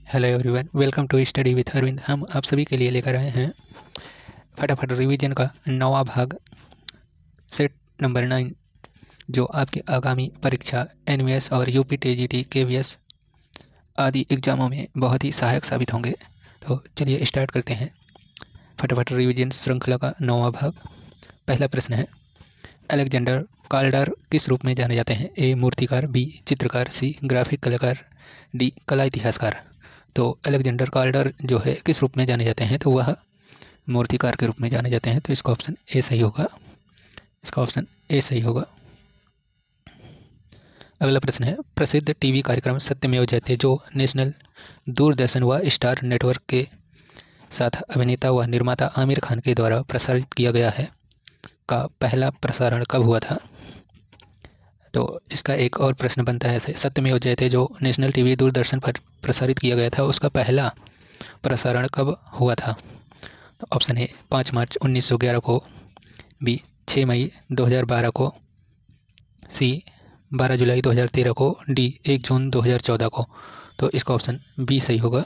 Hello everyone, welcome to study with Arvind. हम आप सभी के लिए लेकर आए हैं फटाफट रिवीजन का 9वां भाग, सेट नंबर 9, जो आपकी आगामी परीक्षा एनवीएस और यूपी टीजीटी केवीएस आदि एग्जामों में बहुत ही सहायक साबित होंगे। तो चलिए स्टार्ट करते हैं फटाफट रिवीजन श्रृंखला का 9वां भाग। पहला प्रश्न है, अलेक्जेंडर काल्डर किस रूप में जाने जाते हैं? ए मूर्तिकार, बी चित्रकार, सी ग्राफिक कलाकार, डी कला इतिहासकार। तो अलेक्जेंडर काल्डर जो है किस रूप में जाने जाते हैं? तो वह मूर्तिकार के रूप में जाने जाते हैं। तो इसका ऑप्शन ए सही होगा। इसका ऑप्शन ए सही होगा। अगला प्रश्न है, प्रसिद्ध टीवी कार्यक्रम सत्यमेव जयते जो नेशनल, दूरदर्शन व स्टार नेटवर्क के साथ अभिनेता व निर्माता आमिर खान के द्वारा प्रसारित किया गया है का पहला प्रसारण कब हुआ था? तो इसका एक और प्रश्न बनता है ऐसे, सत्यमेव जयते जो नेशनल टीवी दूरदर्शन पर प्रसारित किया गया था उसका पहला प्रसारण कब हुआ था? तो ऑप्शन ए 5 मार्च 1911 को, बी 6 मई 2012 को, सी 12 जुलाई 2013 को, डी 1 जून 2014 को। तो इसका ऑप्शन बी सही होगा,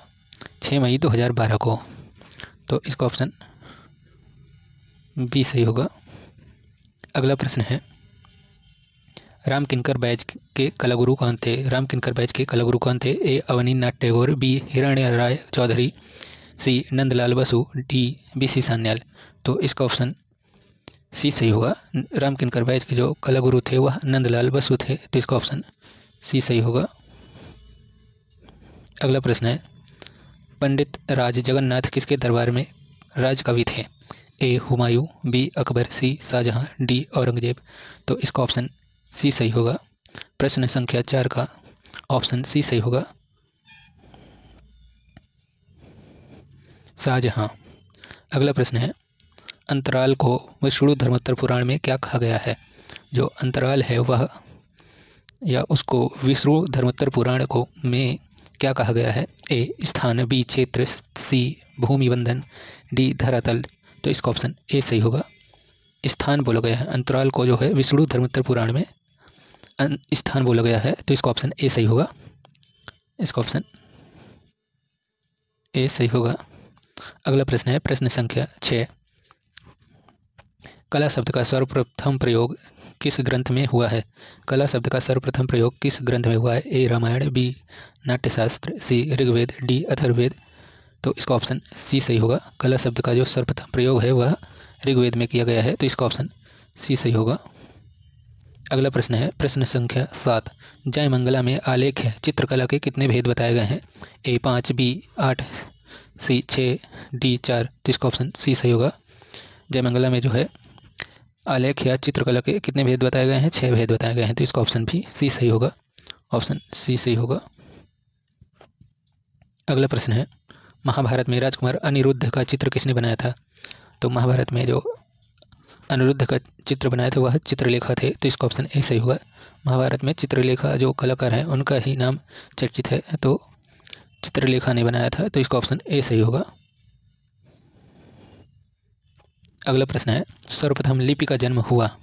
6 मई 2012 को। तो इसका ऑप्शन बी सही होगा। अगला प्रश्न है, राम किंकर बैच के कलागुरु कौन थे? राम किंकर बैच के कलागुरु कौन थे? ए अवनीनाथ टैगोर, बी हिरण्य राय चौधरी, सी नंदलाल बसु, डी बीसी सान्याल। तो इसका ऑप्शन सी सही होगा। राम किंकर बैच के जो कलागुरु थे वह नंदलाल बसु थे। तो इसका ऑप्शन सी सही होगा। अगला प्रश्न है, पंडित राज जगन्नाथ किसके दरबार में राजकवि थे? ए हुमायूं, बी अकबर, सी शाहजहां, डी औरंगजेब। तो इसका ऑप्शन सी सही होगा। प्रश्न संख्या 4 का ऑप्शन सी सही होगा, शाहजहां। अगला प्रश्न है, अंतराल को विष्णु धर्मोत्तर पुराण में क्या कहा गया है? जो अंतराल है वह या उसको विष्णु धर्मोत्तर पुराण को में क्या कहा गया है? ए स्थान, बी क्षेत्र, सी भूमि बंधन, डी धरातल। तो इसका ऑप्शन ए सही होगा। स्थान बोला गया है अंतराल को, जो है विष्णु धर्मोत्तर पुराण में स्थान बोला गया है। तो इसका ऑप्शन ए सही होगा। इसका ऑप्शन ए सही होगा। अगला प्रश्न है, प्रश्न संख्या 6, कला शब्द का सर्वप्रथम प्रयोग किस ग्रंथ में हुआ है? कला शब्द का सर्वप्रथम प्रयोग किस ग्रंथ में हुआ है? ए रामायण, बी नाट्यशास्त्र, सी ऋग्वेद, डी अथर्ववेद। तो इसका ऑप्शन सी सही होगा। कला शब्द का जो सर्वप्रथम प्रयोग है वह ऋग्वेद में किया गया है। तो इसका ऑप्शन सी सही होगा। अगला प्रश्न है, प्रश्न संख्या 7, जयमंगला में आलेख्य चित्रकला के कितने भेद बताए गए हैं? ए 5, बी 8, सी 6, डी 4। तो इसका ऑप्शन सी सही होगा। जयमंगला में जो है आलेख या चित्रकला के कितने भेद बताए गए हैं? 6 भेद बताए गए हैं। तो इसका ऑप्शन भी सी सही होगा। ऑप्शन सी सही होगा। अगला प्रश्न है, महाभारत में राजकुमार अनिरुद्ध का चित्र किसने बनाया था? तो महाभारत में जो अनिरुद्ध का चित्र बनाए थे वह चित्रलेखा थे। तो इसका ऑप्शन ए सही होगा। महाभारत में चित्रलेखा जो कलाकार हैं उनका ही नाम चर्चित है, तो चित्रलेखा ने बनाया था। तो इसका ऑप्शन ए सही होगा। अगला प्रश्न है, सर्वप्रथम लिपि का जन्म हुआ,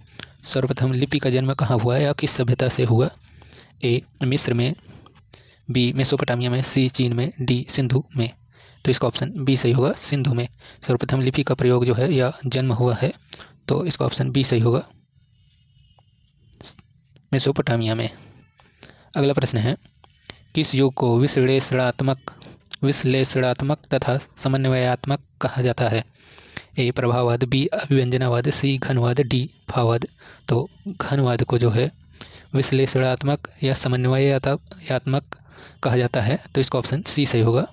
सर्वप्रथम लिपि का जन्म कहाँ हुआ या किस सभ्यता से हुआ? ए मिस्र में, बी मेसोपोटामिया में, सी चीन में, डी सिंधु में। तो इसका ऑप्शन बी सही होगा। सिंधु में सर्वप्रथम लिपि का प्रयोग जो है या जन्म हुआ है। तो इसका ऑप्शन बी सही होगा, मेसोपोटामिया में। अगला प्रश्न है, किस युग को विश्लेषणात्मक तथा समन्वयात्मक कहा जाता है? ए प्रभाववाद, बी अभिव्यंजनावाद, सी घनवाद, डी भाववाद। तो घनवाद को जो है विश्लेषणात्मक या समन्वयात्मक कहा जाता है। तो इसका ऑप्शन सी सही होगा।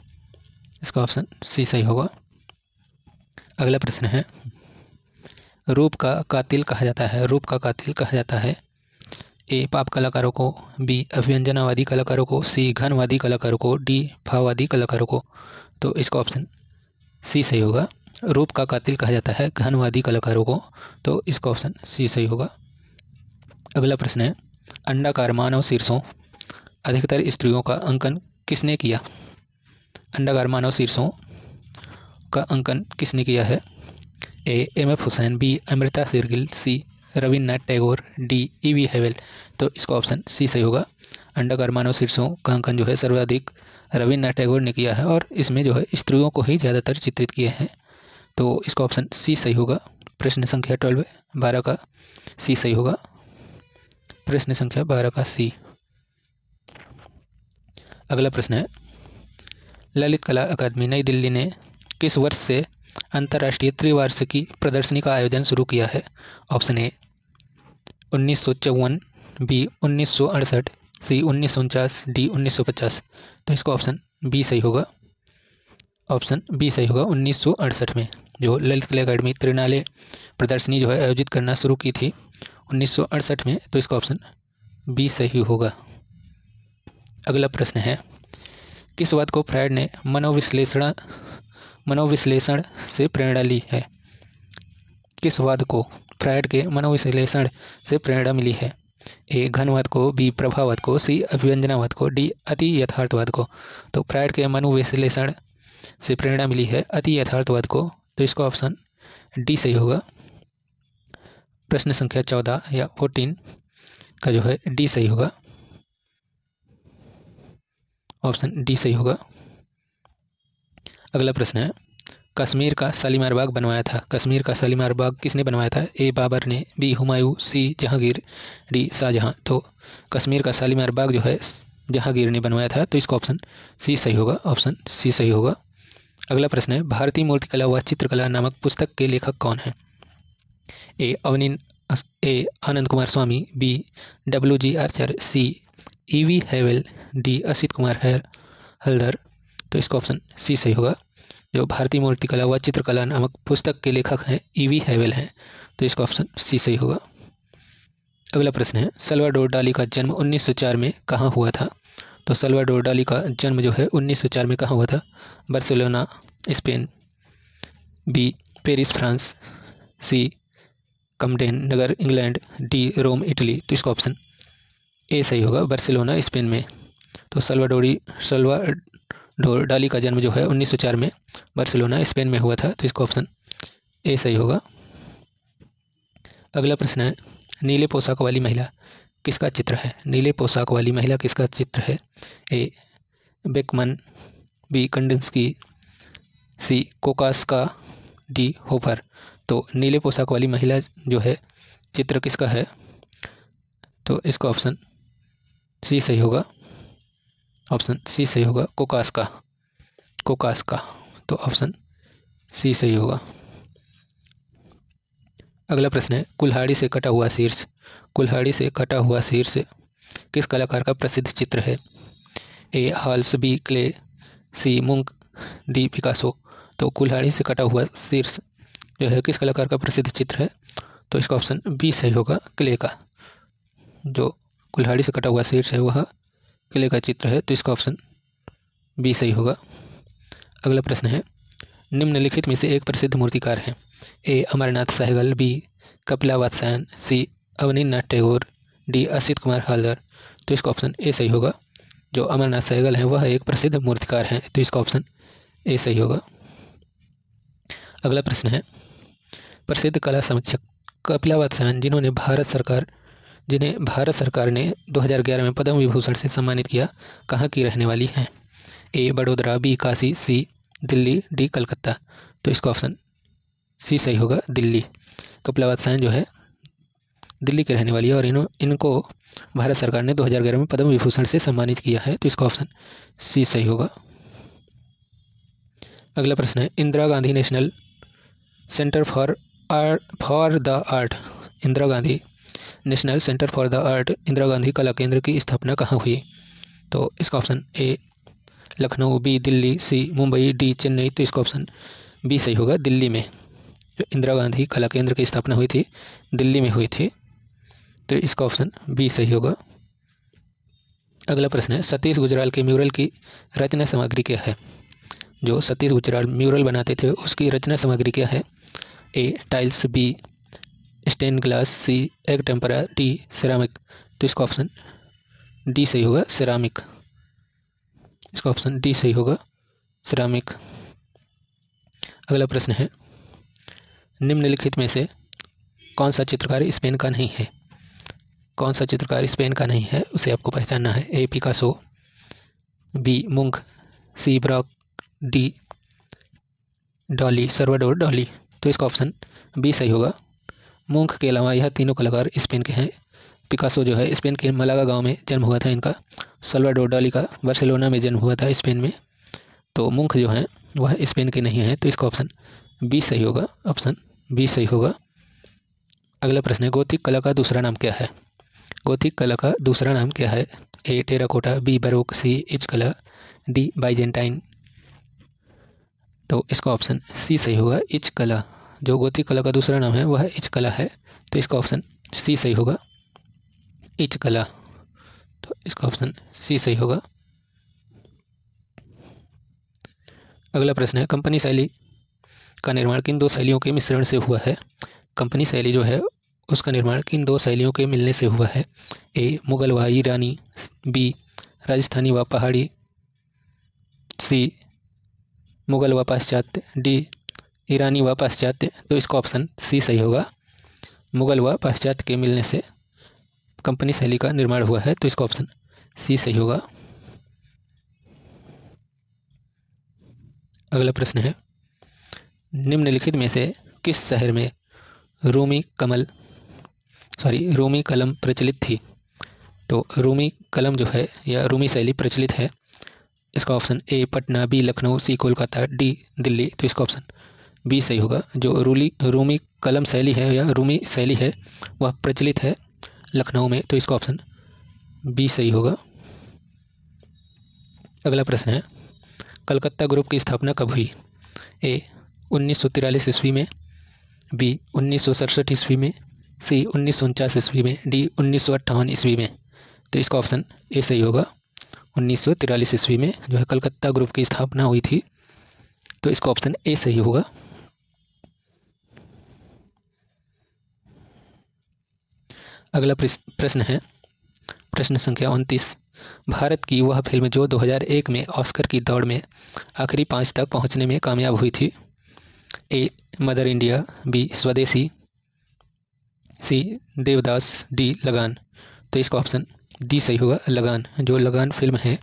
इसका ऑप्शन सी सही होगा। अगला प्रश्न है, रूप का कातिल कहा जाता है, रूप का कातिल कहा जाता है? ए पाप कलाकारों को, बी अभिव्यंजनावादी कलाकारों को, सी घनवादी कलाकारों को, डी भाववादी कलाकारों को। तो इसका ऑप्शन सी सही होगा। रूप का कातिल कहा जाता है घनवादी कलाकारों को। तो इसका ऑप्शन सी सही होगा। अगला प्रश्न है, अंडाकार मानव शीर्षों अधिकतर स्त्रियों का अंकन किसने किया? अंडाकार मानव शीर्षों का अंकन किसने किया है? A M F Hussain, B Amrita Shergil, C Rabindranath Tagore, D E V Havell. तो इसका ऑप्शन सी सही होगा। अंडाकार मानव शीर्षों का अंकन जो है सर्वाधिक रविन्द्रनाथ टैगोर ने किया है और इसमें जो है स्त्रियों को ही ज़्यादातर चित्रित किए हैं। तो इसका ऑप्शन सी सही होगा। प्रश्न संख्या 12 का सी सही होगा। प्रश्न संख्या 12 का सी। अगला प्रश्न है, ललित कला अकादमी नई दिल्ली ने किस वर्ष से अंतर्राष्ट्रीय त्रिवार्षिकी प्रदर्शनी का आयोजन शुरू किया है? Option A 1954, B 1968, C 1949, D 1950। तो इसका ऑप्शन बी सही होगा। ऑप्शन बी सही होगा। 1968 में जो ललित कला अकादमी त्रिनाले प्रदर्शनी जो है आयोजित करना शुरू की थी 1968 में। तो इसका ऑप्शन बी सही होगा। अगला प्रश्न है, किस वाद को फ्रायड ने मनोविश्लेषण से प्रेरणा ली है? किस वाद को फ्रायड के मनोविश्लेषण से प्रेरणा मिली है? ए घनवाद को, बी प्रभाववाद को, सी अभिव्यंजनावाद को, डी अति यथार्थवाद को। तो फ्रायड के मनोविश्लेषण से प्रेरणा मिली है अति यथार्थवाद को। तो इसका ऑप्शन डी सही होगा। प्रश्न संख्या 14 या 14 का जो है डी सही होगा। ऑप्शन डी सही होगा। अगला प्रश्न है, कश्मीर का शालीमार बाग बनवाया था। कश्मीर का शालीमार बाग किसने बनवाया था? ए बाबर ने, बी हुमायूं, सी जहांगीर, डी शाहजहां। तो कश्मीर का शालीमार बाग जो है जहांगीर ने बनवाया था। तो इसका ऑप्शन सी सही होगा। ऑप्शन सी सही होगा। अगला प्रश्न है, भारतीय मूर्तिकला व चित्रकला नामक पुस्तक के लेखक कौन हैं? ए आनंद कुमार स्वामी, बी WG आर्चर, सी E.V. हैवेल, डी असित कुमार हल्दर। तो इसका ऑप्शन सी सही होगा। जो भारतीय मूर्तिकला व चित्रकला नामक पुस्तक के लेखक हैं E.V. हैवेल हैं। तो इसका ऑप्शन सी सही होगा। अगला प्रश्न है, सल्वाडोर डाली का जन्म 1904 में कहाँ हुआ था? तो सल्वाडोर डाली का जन्म जो है 1904 में कहाँ हुआ था? Barcelona Spain, B Paris France, C Camden नगर इंग्लैंड, डी रोम इटली। तो इसका ऑप्शन ए सही होगा, बार्सिलोना स्पेन में। तो सल्वाडोर डाली का जन्म जो है 1904 में बार्सिलोना स्पेन में हुआ था। तो इसका ऑप्शन ए सही होगा। अगला प्रश्न है, नीले पोशाक वाली महिला किसका चित्र है? नीले पोशाक वाली महिला किसका चित्र है? ए बेकमन, बी कंडेंस्की, सी कोकास्का, डी होफर। तो नीले पोशाक वाली महिला जो है चित्र किसका है? तो इसका ऑप्शन सी सही होगा। ऑप्शन सी सही होगा, कोकास्का। तो ऑप्शन सी सही होगा। अगला प्रश्न है, कुल्हाड़ी से कटा हुआ शीर्ष किस कलाकार का प्रसिद्ध चित्र है? ए हॉल्स, बी क्ले, सी मुंक, डी पिकासो। तो कुल्हाड़ी से कटा हुआ शीर्ष जो है किस कलाकार का प्रसिद्ध चित्र है? तो इसका ऑप्शन बी सही होगा, क्ले का। जो कुल्हाड़ी से कटा हुआ शीर्ष है वह क्ले का चित्र है। तो इसका ऑप्शन बी सही होगा। अगला प्रश्न है, निम्नलिखित में से एक प्रसिद्ध मूर्तिकार हैं। ए अमरनाथ सहगल, बी कपिला वात्स्यायन, सी अवनींद्रनाथ टैगोर, डी असित कुमार हल्दर। तो इसका ऑप्शन ए सही होगा। जो अमरनाथ सहगल हैं वह एक प्रसिद्ध मूर्तिकार हैं। तो इसका ऑप्शन ए सही होगा। अगला प्रश्न है, प्रसिद्ध कला समीक्षक कपिला वात्स्यायन जिन्हें भारत सरकार ने 2011 में पद्म विभूषण से सम्मानित किया, कहाँ की रहने वाली हैं? ए बड़ोदरा, बी काशी, सी दिल्ली, डी कलकत्ता। तो इसका ऑप्शन सी सही होगा, दिल्ली। कपिला वात्स्यायन जो है दिल्ली के रहने वाली है और इनको भारत सरकार ने 2011 में पद्म विभूषण से सम्मानित किया है। तो इसका ऑप्शन सी सही होगा। अगला प्रश्न है, Indira Gandhi National Centre for the art Indira Gandhi National Centre for the art Indira Gandhi Kala Kendra की स्थापना कहाँ हुई? तो इसका option A Lucknow, B Delhi, C Mumbai, D Chennai. तो इसका ऑप्शन बी सही होगा, दिल्ली में। जो इंदिरा गांधी कला केंद्र की स्थापना हुई थी दिल्ली में हुई थी। तो इसका ऑप्शन बी सही होगा। अगला प्रश्न है, सतीश गुजराल के म्यूरल की रचना सामग्री क्या है? जो सतीश गुजराल म्यूरल बनाते थे उसकी रचना सामग्री क्या है? ए टाइल्स, बी स्टेन ग्लास, सी एग टेम्परा, डी सिरामिक। तो इसका ऑप्शन डी सही होगा, सिरामिक। इसका ऑप्शन डी सही होगा, सिरामिक। अगला प्रश्न है, निम्नलिखित में से कौन सा चित्रकार स्पेन का नहीं है? कौन सा चित्रकार स्पेन का नहीं है उसे आपको पहचानना है। A Picasso, B Munch, C Braque, D Dali, Salvador Dali. तो इसका ऑप्शन बी सही होगा। मुंक के अलावा यह तीनों कलाकार स्पेन के हैं। पिकासो जो है स्पेन के मलागा गांव में जन्म हुआ था इनका। सल्वाडोर डॉली का बार्सिलोना में जन्म हुआ था स्पेन में। तो मुंक जो है वह स्पेन के नहीं हैं, तो इसका ऑप्शन बी सही होगा। ऑप्शन बी सही होगा। अगला प्रश्न है, गोथिक कला का दूसरा नाम क्या है? गोथिक कला का दूसरा नाम क्या है? ए terracotta, B baroque, see each कला, डी बाइजेंटाइन। तो इसका ऑप्शन सी सही होगा, इच कला। जो गोथिक कला का दूसरा नाम है वह इच कला है, तो इसका ऑप्शन सी सही होगा, इच कला। तो इसका ऑप्शन सी सही होगा। अगला प्रश्न है, कंपनी शैली का निर्माण किन दो शैलियों के मिश्रण से हुआ है? कंपनी शैली जो है उसका निर्माण किन दो शैलियों के मिलने से हुआ है? ए मुगल व ईरानी, बी राजस्थानी व पहाड़ी, सी मुगल व पाश्चात्य, डी ईरानी व पाश्चात्य। तो इसका ऑप्शन सी सही होगा, मुगल व पाश्चात्य के मिलने से कंपनी शैली का निर्माण हुआ है, तो इसका ऑप्शन सी सही होगा। अगला प्रश्न है, निम्नलिखित में से किस शहर में रूमी कलम प्रचलित थी? तो रूमी कलम जो है या रूमी शैली प्रचलित है। इसका option A Patna, B Lucknow, C Kolkata, D Delhi. तो इसका ऑप्शन बी सही होगा। जो रूमी कलम शैली है या रूमी शैली है वह प्रचलित है लखनऊ में, तो इसका ऑप्शन बी सही होगा। अगला प्रश्न है, कलकत्ता ग्रुप की स्थापना कब हुई? ए 1943 ईस्वी में, बी 1967 ईस्वी में, सी 1949 ईस्वी में, डी 1958 ईस्वी में। तो इसका ऑप्शन ए सही होगा, 1943 ईस्वी में जो है कलकत्ता ग्रुप की स्थापना हुई थी, तो इसका ऑप्शन ए सही होगा। अगला प्रश्न है, प्रश्न संख्या 29, भारत की वह फिल्म जो 2001 में ऑस्कर की दौड़ में आखिरी 5 तक पहुंचने में कामयाब हुई थी। ए मदर इंडिया, बी स्वदेशी, सी देवदास, डी लगान। तो इसका ऑप्शन डी सही होगा, लगान। जो लगान फिल्म है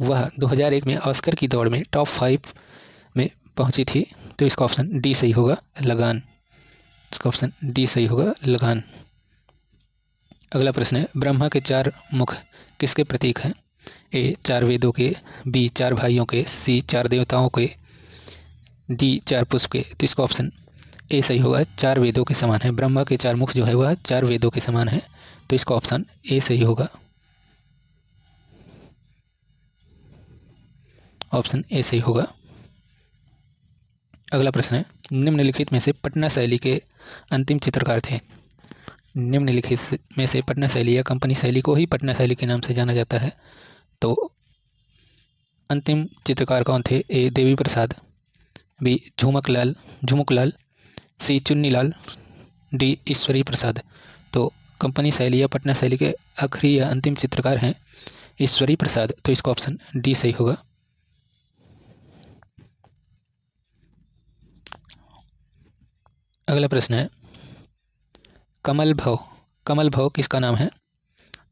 वह 2001 में ऑस्कर की दौड़ में टॉप 5 में पहुंची थी, तो इसका ऑप्शन डी सही होगा, लगान। इसका ऑप्शन डी सही होगा, लगान। अगला प्रश्न है, ब्रह्मा के 4 मुख किसके प्रतीक हैं? ए 4 वेदों के, बी 4 भाइयों के, सी 4 देवताओं के, डी 4 पुष्प के। तो इसका ऑप्शन ए सही होगा, 4 वेदों के समान है। ब्रह्मा के 4 मुख जो है वह 4 वेदों के समान है, तो इसका ऑप्शन ए सही होगा, ऑप्शन ए सही होगा। अगला प्रश्न है, निम्नलिखित में से पटना शैली के अंतिम चित्रकार थे। निम्नलिखित में से पटना शैली या कंपनी शैली को ही पटना शैली के नाम से जाना जाता है, तो अंतिम चित्रकार कौन थे? ए देवी प्रसाद, बी झुमुकलाल, सी चुन्नीलाल, डी ईश्वरी प्रसाद। तो कंपनी शैली या पटना शैली के आखिरी या अंतिम चित्रकार हैं ईश्वरी प्रसाद, तो इसका ऑप्शन डी सही होगा। अगला प्रश्न है, कमल भव किसका नाम है?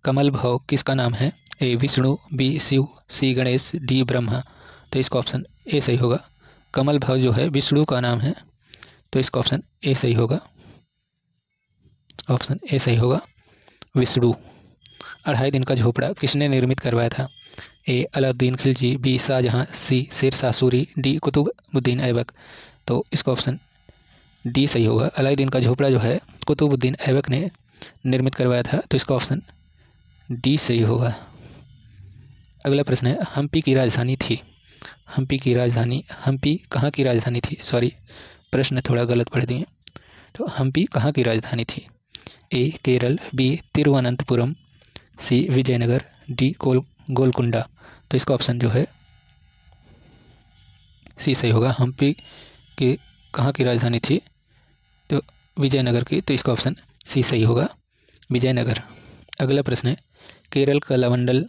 कमल भव किसका नाम है? ए विष्णु, बी शिव, सी गणेश, डी ब्रह्मा। तो इसका ऑप्शन ए सही होगा, कमल भव जो है विष्णु का नाम है, तो इसका ऑप्शन ए सही होगा, ऑप्शन ए सही होगा, विष्णु। 2.5 दिन का झोपड़ा किसने निर्मित करवाया था? ए अलाउद्दीन खिलजी, बी शाहजहां, सी शेरशाह सूरी, डी कुतुबुद्दीन ऐबक। तो इसका ऑप्शन डी सही होगा, अलाउद्दीन का झोपड़ा जो है कुतुबुद्दीन ऐबक ने निर्मित करवाया था, तो इसका ऑप्शन डी सही होगा। अगला प्रश्न है, हम्पी की राजधानी थी। हम्पी कहाँ की राजधानी थी? सॉरी, प्रश्न थोड़ा गलत पढ़ दिए। तो हम्पी कहाँ की राजधानी थी? ए केरल, बी तिरुवनंतपुरम, सी विजयनगर, डी गोलकुंडा। तो इसका ऑप्शन जो है सी सही होगा, हम्पी की कहाँ की राजधानी थी? तो विजयनगर की, तो इसका ऑप्शन सी सही होगा, विजयनगर। अगला प्रश्न है, केरल कलामंडल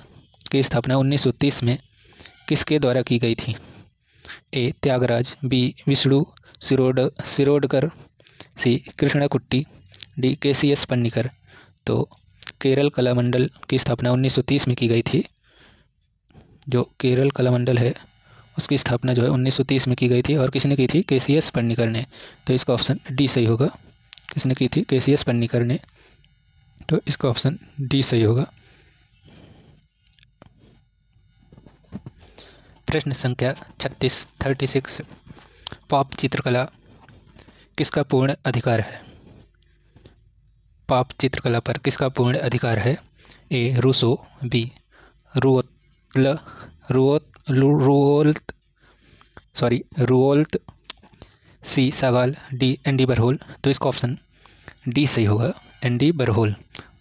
की स्थापना 1930 में किसके द्वारा की गई थी? ए त्यागराज, बी विष्णु शिरोडकर, सी कृष्णकुट्टी, डी केसीएस पन्नीकर। तो केरल कला मंडल की स्थापना 1930 में की गई थी। जो केरल कला मंडल है उसकी स्थापना जो है 1930 में की गई थी और किसने की थी? केसीएस पन्नीकर ने। तो इसका ऑप्शन डी सही होगा। किसने की थी? केसीएस पन्नीकर ने। तो इसका ऑप्शन डी सही होगा। प्रश्न संख्या 36 पॉप चित्रकला किसका पूर्ण अधिकार है? पॉप चित्रकला पर किसका पूर्ण अधिकार है? ए रूसो, बी रुओल्ट, सी सागाल, डी एंडी बरहोल। तो इसका ऑप्शन डी सही होगा, एंडी बरहोल।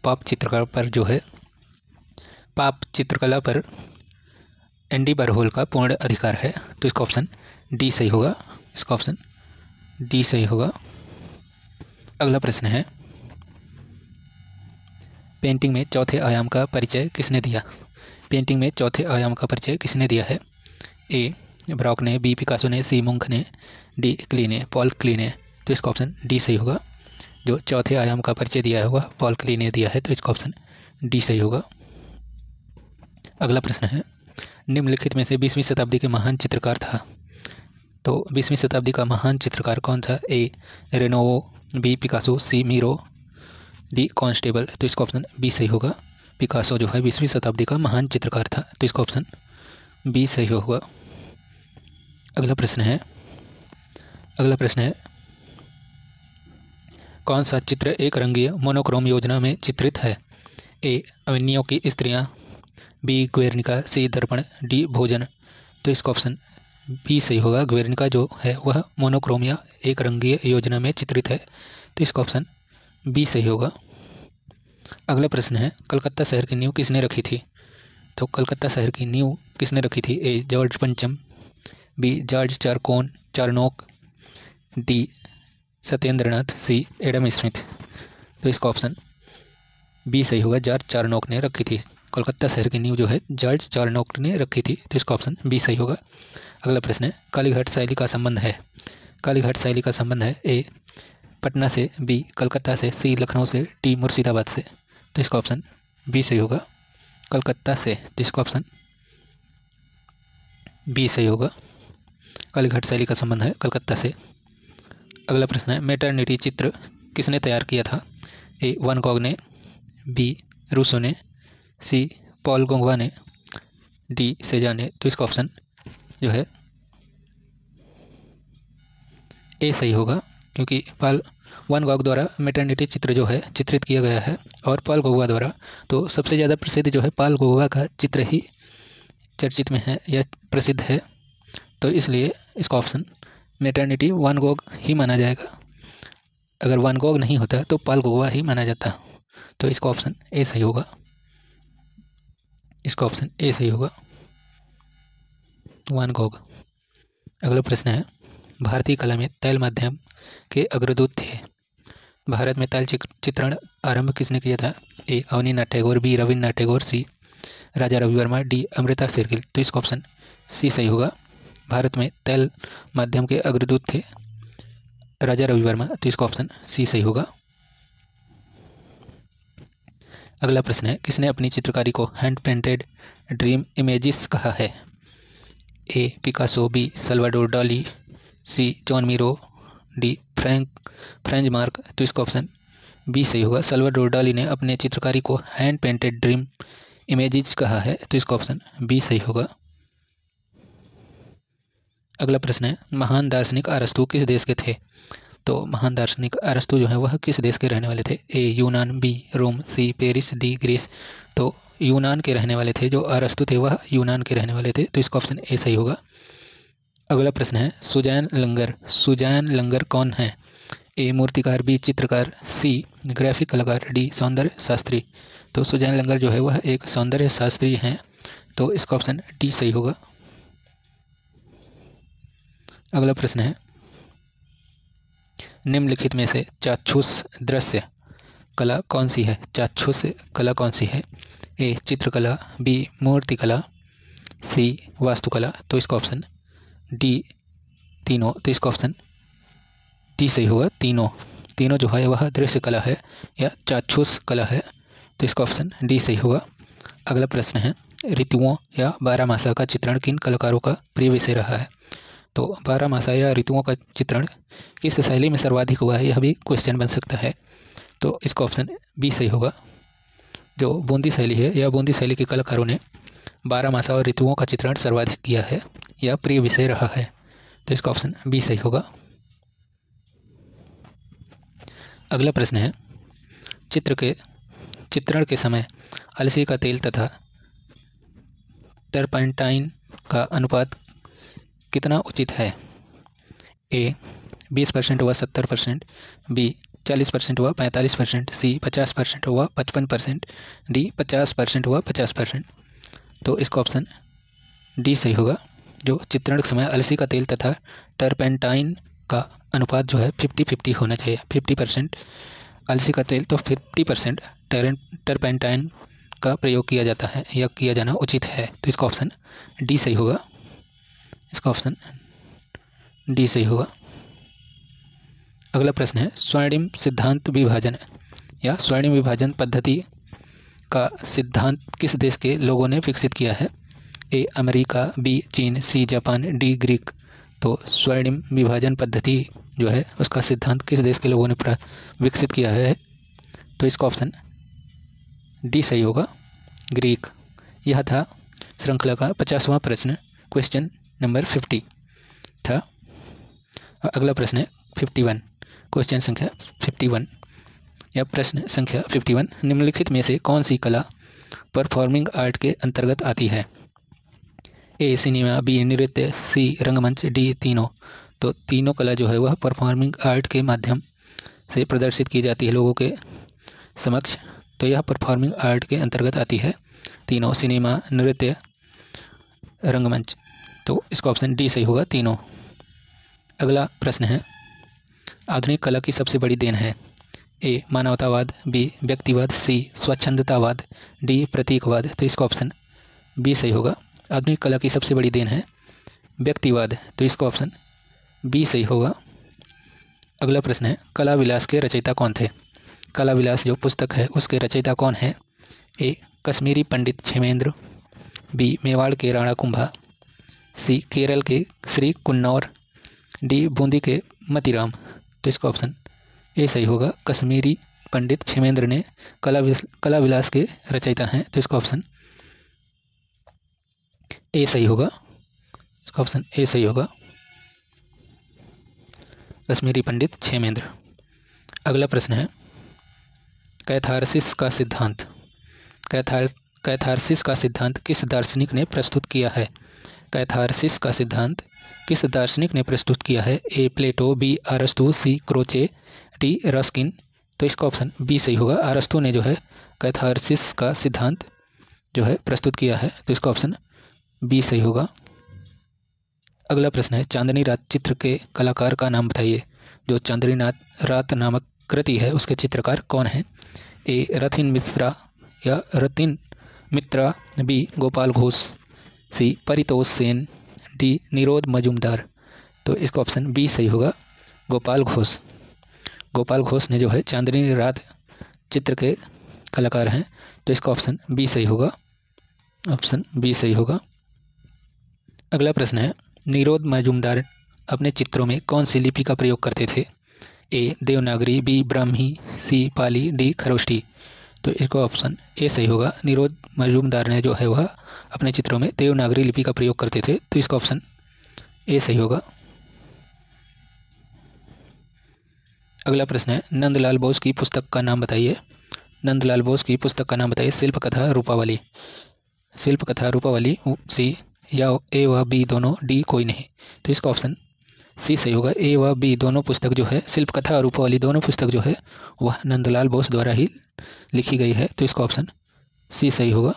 पॉप चित्रकला पर एंडी बरहोल का पूर्ण अधिकार है। तो इसका ऑप्शन डी सही होगा। इसका ऑप्शन डी सही होगा। अगला प्रश्न है, पेंटिंग में चौथे आयाम का परिचय किसने दिया? पेंटिंग में चौथे आयाम का परिचय किसने दिया है? ए ब्रॉक ने, बी पिकासो ने, सी मुंख ने, डी क्ली ने, पॉल क्ली ने। तो इसका ऑप्शन डी सही होगा। जो चौथे आयाम का परिचय दिया है वह पॉल क्ली ने दिया है। तो इसका ऑप्शन डी सही होगा। अगला प्रश्न है, निम्नलिखित में से 20वीं शताब्दी के महान चित्रकार था। तो 20वीं शताब्दी का महान चित्रकार कौन था? ए रेनोवो, बी पिकासो, सी मीरो, डी कॉन्स्टेबल। तो इसका ऑप्शन बी सही होगा। पिकासो जो है 20वीं शताब्दी का महान चित्रकार था। तो इसका ऑप्शन बी सही होगा। अगला प्रश्न है, कौन सा चित्र एक रंगीय मोनोक्रोम योजना में चित्रित है? ए अवेन्यो की स्त्रियां, बी ग्वेर्निका, सी दर्पण, डी भोजन। तो इसका ऑप्शन बी सही होगा। ग्वेर्निका जो है वह मोनोक्रोम या एक रंगीय योजना में चित्रित है। तो इसका ऑप्शन बी सही होगा। अगला प्रश्न है, कलकत्ता शहर की नींव किसने रखी थी? तो कलकत्ता शहर की नींव किसने रखी थी? ए जॉर्ज पंचम, बी जॉर्ज चारनोक, डी सत्येंद्रनाथ, सी एडम स्मिथ। तो इसका ऑप्शन बी सही होगा। जॉर्ज चारनोक ने रखी थी। कोलकाता शहर की नींव जो है जॉर्ज चारनोक ने रखी थी। तो इसका ऑप्शन बी सही होगा। अगला प्रश्न है, कालीघाट शैली का संबंध है ए पटना से, बी कलकत्ता से, सी लखनऊ से, डी मुर्शिदाबाद से। तो इसका ऑप्शन बी सही होगा, कलकत्ता से। तो इसका ऑप्शन बी सही होगा। कालीघाट शैली का संबंध है कलकत्ता से। अगला प्रश्न है, मैटरनिटी चित्र किसने तैयार किया था? ए वन गॉग ने, बी रूसो ने, सी पॉल गोंगवा ने, डी सेजा ने। तो इसका ऑप्शन जो है ए सही होगा, क्योंकि पॉल वन गॉग द्वारा मैटरनिटी चित्र जो है चित्रित किया गया है और पॉल गोंगवा द्वारा। तो सबसे ज़्यादा प्रसिद्ध जो है पॉल गोंगवा का चित्र ही चर्चित में है या प्रसिद्ध है। तो इसलिए इसका ऑप्शन मैटरनिटी वन गॉग ही माना जाएगा। अगर वन गॉग नहीं होता तो पॉल गोंगवा ही माना जाता। तो इसका ऑप्शन ए सही होगा। इसका ऑप्शन ए सही होगा, वन गॉग। अगला प्रश्न है, भारतीय कला में तैल माध्यम के अग्रदूत थे। भारत में तैल चित्रण आरंभ किसने किया था? ए अवनीनाथ टैगोर, बी रविन्द्रनाथ टैगोर, सी राजा रवि वर्मा, डी अमृता शेरगिल। तो इसका ऑप्शन सी सही होगा। भारत में तैल माध्यम के अग्रदूत थे राजा रवि वर्मा। तो इसका ऑप्शन सी सही होगा। अगला प्रश्न है, किसने अपनी चित्रकारी को हैंड पेंटेड ड्रीम इमेजेस कहा है? A Picasso, B Salvador Dali, C Joan Miro, D Franz Marc. तो इसका ऑप्शन बी सही होगा। सल्वाडोर डाली ने अपने चित्रकारी को हैंड पेंटेड ड्रीम इमेजेस कहा है। तो इसका ऑप्शन बी सही होगा। अगला प्रश्न है, महान दार्शनिक अरस्तु किस देश के थे? तो महान दार्शनिक अरस्तु जो है वह किस देश के रहने वाले थे? ए यूनान, B Rome, C Paris, D Greece. तो यूनान के रहने वाले थे। जो अरस्तु थे वह यूनान के रहने वाले थे। तो इसका ऑप्शन ए सही होगा। अगला प्रश्न है, सुजैन लंगर कौन है? ए मूर्तिकार, बी चित्रकार, सी ग्राफिक कलाकार, डी सौंदर्य शास्त्री। तो सुजैन लंगर जो है वह एक सौंदर्य शास्त्री हैं। तो इसका ऑप्शन डी सही होगा। अगला प्रश्न है, निम्नलिखित में से चाक्षुष दृश्य कला कौन सी है? चाक्षुष कला कौन सी है? ए चित्रकला, बी मूर्तिकला, सी वास्तुकला। तो इसका ऑप्शन डी तीनों। तो इसका ऑप्शन डी सही होगा। तीनों जो है वह दृश्य कला है या चाक्षुष कला है। तो इसका ऑप्शन डी सही होगा। अगला प्रश्न है, ऋतुओं या बारहमासा का चित्रण किन कलाकारों का प्रिय विषय रहा है? तो बारहमासा या ऋतुओं का चित्रण किस शैली में सर्वाधिक हुआ है, यह भी क्वेश्चन बन सकता है। तो इसका ऑप्शन बी सही होगा। जो बूंदी शैली है या बूंदी शैली के कलाकारों ने बारहमासा और ऋतुओं का चित्रण सर्वाधिक किया है, यह प्रिय विषय रहा है। तो इसका ऑप्शन बी सही होगा। अगला प्रश्न है, चित्रण के समय अलसी का तेल तथा टर्पेंटाइन का अनुपात कितना उचित है? ए 20% व 70%, बी 40% व 45%, सी 50% व 55%, डी 50% व 50%। तो इसका ऑप्शन डी सही होगा। जो चित्रण के समय अलसी का तेल तथा टर्पेंटाइन का अनुपात जो है 50-50 होना चाहिए। 50% अलसी का तेल तो 50% टर्पेंटाइन का प्रयोग किया जाता है या किया जाना उचित है। तो इसका ऑप्शन डी सही होगा। इसका ऑप्शन डी सही होगा। अगला प्रश्न है, स्वर्णिम सिद्धांत विभाजन या स्वर्णिम विभाजन पद्धति का सिद्धांत किस देश के लोगों ने विकसित किया है? ए अमेरिका, बी चीन, सी जापान, डी ग्रीक। तो स्वर्णिम विभाजन पद्धति जो है उसका सिद्धांत किस देश के लोगों ने विकसित किया है? तो इसका ऑप्शन डी सही होगा, ग्रीक। यह था श्रृंखला का 50वां प्रश्न, क्वेश्चन नंबर 50 था। अगला प्रश्न है 51, क्वेश्चन संख्या 51 या प्रश्न संख्या 51। निम्नलिखित में से कौन सी कला परफॉर्मिंग आर्ट के अंतर्गत आती है? ए सिनेमा, बी नृत्य, सी रंगमंच, डी तीनों। तो तीनों कला जो है वह परफॉर्मिंग आर्ट के माध्यम से प्रदर्शित की जाती है लोगों के समक्ष। तो यह परफॉर्मिंग आर्ट के अंतर्गत आती है, तीनों, सिनेमा, नृत्य, रंगमंच। तो इसका ऑप्शन डी सही होगा, तीनों। अगला प्रश्न है, आधुनिक कला की सबसे बड़ी देन है? ए मानवतावाद, बी व्यक्तिवाद, सी स्वच्छंदतावाद, डी प्रतीकवाद। तो इसका ऑप्शन बी सही होगा। आधुनिक कला की सबसे बड़ी देन है व्यक्तिवाद। तो इसका ऑप्शन बी सही होगा। अगला प्रश्न है, कला विलास के रचयिता कौन थे? कला विलास जो पुस्तक है उसके रचयिता कौन है? ए कश्मीरी पंडित क्षेमेंद्र, बी मेवाड़ के राणा कुंभा, सी केरल के श्री कुन्नौर, डी बूंदी के मतीराम। तो इसका ऑप्शन ए सही होगा। कश्मीरी पंडित क्षेमेंद्र ने कला विलास के रचयिता हैं। तो इसका ऑप्शन ए सही होगा। इसका ऑप्शन ए सही होगा, कश्मीरी पंडित क्षेमेंद्र। अगला प्रश्न है, कैथारसिस का सिद्धांत कैथारसिस का सिद्धांत किस दार्शनिक ने प्रस्तुत किया है? कैथारसिस का सिद्धांत किस दार्शनिक ने प्रस्तुत किया है? ए प्लेटो, बी अरस्तु, सी क्रोचे, डी रस्किन। तो इसका ऑप्शन बी सही होगा। अरस्तु ने जो है कैथारसिस का सिद्धांत जो है प्रस्तुत किया है। तो इसका ऑप्शन बी सही होगा। अगला प्रश्न है, चांदनी रात चित्र के कलाकार का नाम बताइए। जो चांदनी रात नामक कृति है उसके चित्रकार कौन है? ए रथिन मिश्रा या रतिन मित्रा, बी गोपाल घोष, सी परितोष सेन, डी निरोध मजुमदार। तो इसका ऑप्शन बी सही होगा, गोपाल घोष। गोपाल घोष ने जो है चांदनी रात चित्र के कलाकार हैं। तो इसका ऑप्शन बी सही होगा, ऑप्शन बी सही होगा। अगला प्रश्न है, निरोध मजुमदार अपने चित्रों में कौन सी लिपि का प्रयोग करते थे? ए देवनागरी, बी ब्राह्मी, सी पाली, डी खरोष्ठी। तो इसका ऑप्शन ए सही होगा। निरोध मजुमदार ने जो है वह अपने चित्रों में देवनागरी लिपि का प्रयोग करते थे। तो इसका ऑप्शन ए सही होगा। अगला प्रश्न है, नंदलाल बोस की पुस्तक का नाम बताइए। नंदलाल बोस की पुस्तक का नाम बताइए। शिल्प कथा रूपावली, शिल्प कथा रूपावली, सी या ए व बी दोनों, डी कोई नहीं। तो इसका ऑप्शन सी सही होगा। ए व बी दोनों पुस्तक जो है, शिल्प कथा और रूपावली दोनों पुस्तक जो है वह नंदलाल बोस द्वारा ही लिखी गई है। तो इसका ऑप्शन सी सही होगा।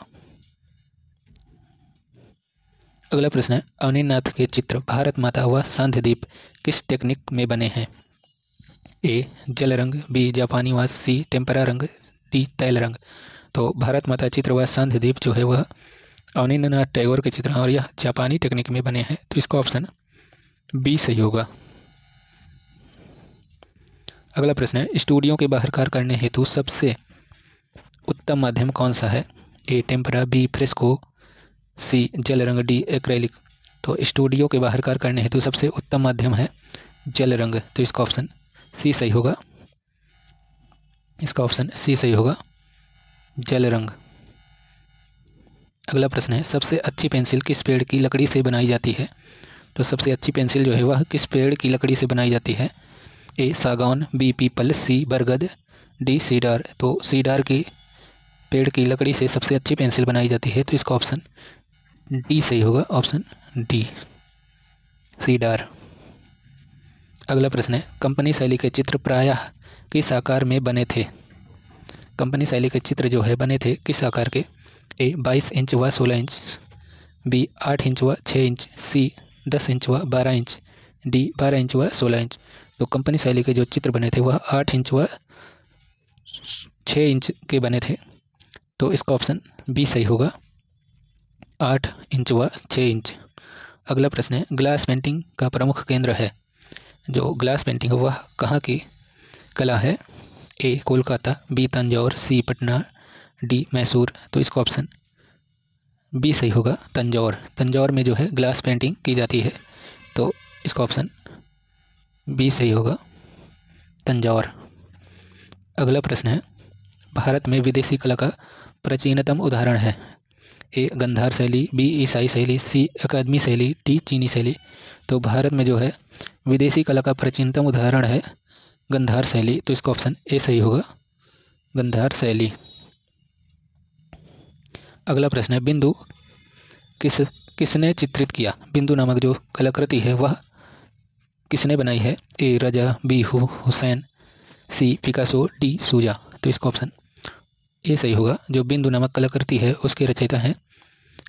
अगला प्रश्न है, अवनीनाथ के चित्र भारत माता व सांध्यदीप किस टेक्निक में बने हैं? ए जल रंग, बी जापानी वास, सी टेम्परा रंग, डी तैल रंग। तो भारत माता चित्र व सांध्यदीप जो है वह अवनीनाथ टैगोर के चित्र और यह जापानी टेक्निक में बने हैं। तो इसका ऑप्शन बी सही होगा। अगला प्रश्न है, स्टूडियो के बाहर कार्य करने हेतु सबसे उत्तम माध्यम कौन सा है? ए टेम्परा, बी फ्रेस्को, सी जल रंग, डी एक्रेलिक। तो स्टूडियो के बाहर कार्य करने हेतु सबसे उत्तम माध्यम है जल रंग, तो इसका ऑप्शन सी सही होगा। इसका ऑप्शन सी सही होगा, जल रंग। अगला प्रश्न है, सबसे अच्छी पेंसिल किस पेड़ की लकड़ी से बनाई जाती है? तो सबसे अच्छी पेंसिल जो है वह किस पेड़ की लकड़ी से बनाई जाती है? ए सागौन, बी पीपल, सी बरगद, डी सीडार। तो सीडार की पेड़ की लकड़ी से सबसे अच्छी पेंसिल बनाई जाती है, तो इसका ऑप्शन डी सही होगा, ऑप्शन डी, सीडार। अगला प्रश्न है, कंपनी शैली के चित्र प्रायः किस आकार में बने थे? कंपनी शैली के चित्र जो है बने थे किस आकार के? ए 22 इंच व 16 इंच, बी 8 इंच व 6 इंच, सी 10 इंच व 12 इंच, डी 12 इंच व 16 इंच। तो कंपनी शैली के जो चित्र बने थे वह 8 इंच व 6 इंच के बने थे, तो इसका ऑप्शन बी सही होगा, 8 इंच व 6 इंच। अगला प्रश्न है, ग्लास पेंटिंग का प्रमुख केंद्र है। जो ग्लास पेंटिंग है वह कहाँ की कला है? ए कोलकाता, बी तंजौर, सी पटना, डी मैसूर। तो इसका ऑप्शन बी सही होगा, तंजौर। तंजौर में जो है ग्लास पेंटिंग की जाती है, तो इसका ऑप्शन बी सही होगा, तंजौर। अगला प्रश्न है, भारत में विदेशी कला का प्राचीनतम उदाहरण है। ए गंधार शैली, बी ईसाई शैली, सी अकादमी शैली, डी चीनी शैली। तो भारत में जो है विदेशी कला का प्राचीनतम उदाहरण है गंधार शैली, तो इसका ऑप्शन ए सही होगा, गंधार शैली। अगला प्रश्न है, बिंदु किसने चित्रित किया? बिंदु नामक जो कलाकृति है वह किसने बनाई है? ए रजा, बी हुसैन, सी पिकासो, डी सूजा। तो इसका ऑप्शन ए सही होगा, जो बिंदु नामक कलाकृति है उसके रचयिता हैं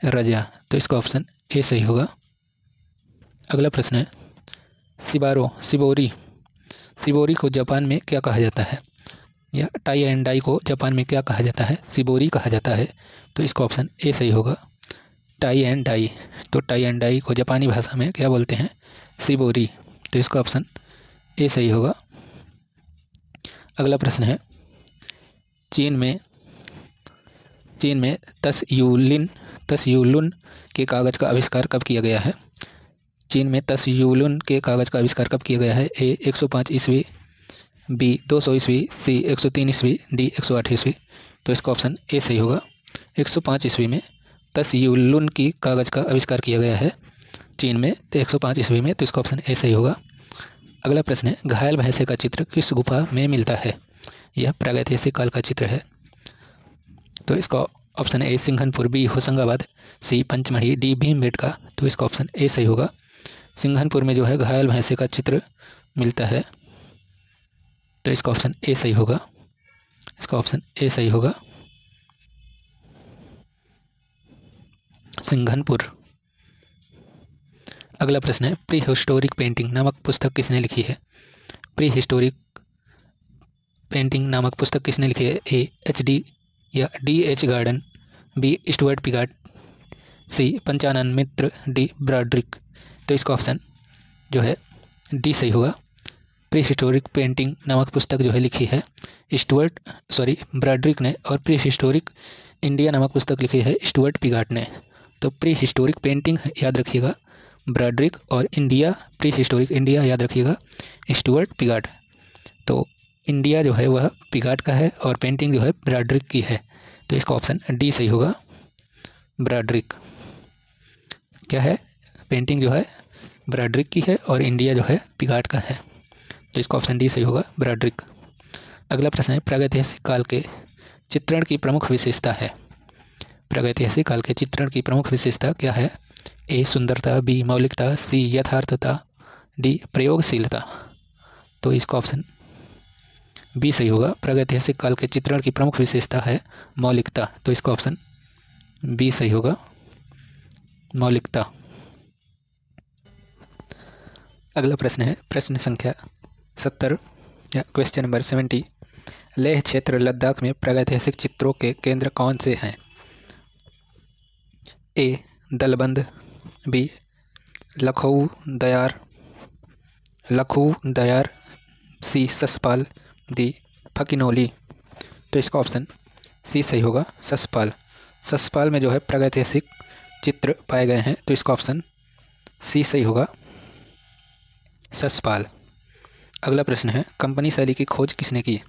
रजा, तो इसका ऑप्शन ए सही होगा। अगला प्रश्न है, सिबोरी को जापान में क्या कहा जाता है? या टाई एंड डाई को जापान में क्या कहा जाता है? सिबोरी कहा जाता है, तो इसका ऑप्शन ए सही होगा, टाई एंड डाई। तो टाई एंड डाई को जापानी भाषा में क्या बोलते हैं? सिबोरी, तो इसका ऑप्शन ए सही होगा। अगला प्रश्न है, चीन में तसयूलुन के कागज़ का आविष्कार कब किया गया है? चीन में तसयूलुन के कागज़ का आविष्कार कब किया गया है? ए 105 ईस्वी, बी 200 ईस्वी, सी 103 ईस्वी, डी 108 ईस्वी। तो इसका ऑप्शन ए सही होगा, 105 ईस्वी में तसयूलुन की कागज़ का आविष्कार किया गया है चीन में, तो 105 ईस्वी में, तो इसका ऑप्शन ए सही होगा। अगला प्रश्न है, घायल भैंसे का चित्र किस गुफा में मिलता है? यह प्रागैतिहासिक काल का चित्र है, तो इसका option A Singhanpur, B Hoshangabad, C Pachmarhi, D Bhimbetka. तो इसका ऑप्शन ए सही होगा, सिंघनपुर में जो है घायल भैंसे का चित्र मिलता है, तो इसका ऑप्शन ए सही होगा, इसका ऑप्शन ए सही होगा, सिंघनपुर। अगला प्रश्न है, प्री हिस्टोरिक पेंटिंग नामक पुस्तक किसने लिखी है? प्री हिस्टोरिक पेंटिंग नामक पुस्तक किसने लिखी है? ए HD या DH गार्डन, बी स्टुअर्ट पिगाट, सी पंचानन मित्र, डी ब्रॉड्रिक। तो इसका ऑप्शन जो है डी सही होगा, प्री हिस्टोरिक पेंटिंग नामक पुस्तक जो है लिखी है ब्रॉड्रिक ने, और प्री हिस्टोरिक इंडिया नामक पुस्तक लिखी है स्टुअर्ट पिगाट ने। तो प्री हिस्टोरिक पेंटिंग याद रखिएगा ब्रॉड्रिक, और प्री हिस्टोरिक इंडिया याद रखिएगा स्टुअर्ट पिगाट। तो इंडिया जो है वह पिगाट का है और पेंटिंग जो है ब्रॉड्रिक की है, तो इसका ऑप्शन डी सही होगा, ब्रॉड्रिक। क्या है? पेंटिंग जो है ब्रॉड्रिक की है और इंडिया जो है पिगाट का है, तो इसका ऑप्शन डी सही होगा, ब्रॉड्रिक। अगला प्रश्न है, प्रागैतिहासिक काल के चित्रण की प्रमुख विशेषता है। प्रागैतिहासिक काल के चित्रण की प्रमुख विशेषता क्या है? ए सुंदरता, बी मौलिकता, सी यथार्थता, डी प्रयोगशीलता। तो इसका ऑप्शन बी सही होगा, प्रागैतिहासिक काल के चित्रण की प्रमुख विशेषता है मौलिकता, तो इसका ऑप्शन बी सही होगा, मौलिकता। अगला प्रश्न है, प्रश्न संख्या 70 या क्वेश्चन नंबर 70, लेह क्षेत्र लद्दाख में प्रागैतिहासिक चित्रों के केंद्र कौन से हैं? ए दलबंद, बी लखऊ दयार, सी ससपाल, डी फकिनोली। तो इसका ऑप्शन सी सही होगा। ससपाल, ससपाल में जो है प्रागैतिहासिक चित्र पाए गए हैं, तो इसका ऑप्शन सी सही होगा। ससपाल। अगला प्रश्न है, कंपनी शैली की खोज किसने की?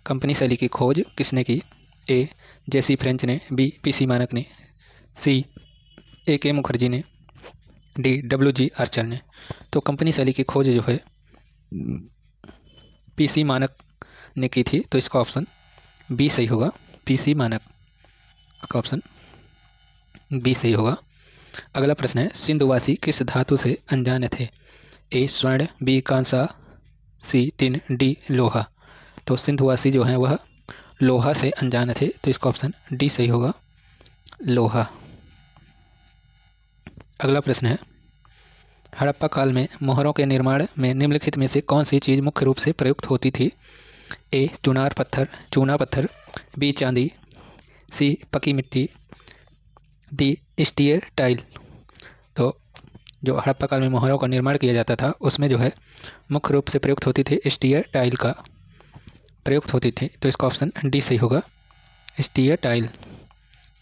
कंपनी शैली की खोज किसने की? ए जेसी फ्रेंच ने, बी पीसी मानक ने, सी ए.के. मुखर्जी ने, डी डब्ल्यू.जी. आर्चर ने। तो कंपनी शैली की खोज जो है पीसी मानक ने की थी, तो इसका ऑप्शन बी सही होगा। पीसी मानक का ऑप्शन बी सही होगा। अगला प्रश्न है, सिंधुवासी किस धातु से अनजान थे? ए स्वर्ण, बी कांसा, सी टिन, डी लोहा। तो सिंधुवासी जो हैं वह लोहा से अनजान थे, तो इसका ऑप्शन डी सही होगा, लोहा। अगला प्रश्न है, हड़प्पा काल में मोहरों के निर्माण में निम्नलिखित में से कौन सी चीज़ मुख्य रूप से प्रयुक्त होती थी? ए चूना पत्थर, बी चांदी, सी पकी मिट्टी, डी स्टीयर टाइल। तो जो हड़प्पा काल में मोहरों का निर्माण किया जाता था उसमें जो है मुख्य रूप से प्रयुक्त होती थी स्टीयर टाइल का प्रयुक्त होती थी, तो इसका ऑप्शन डी सही होगा, स्टीयर टाइल।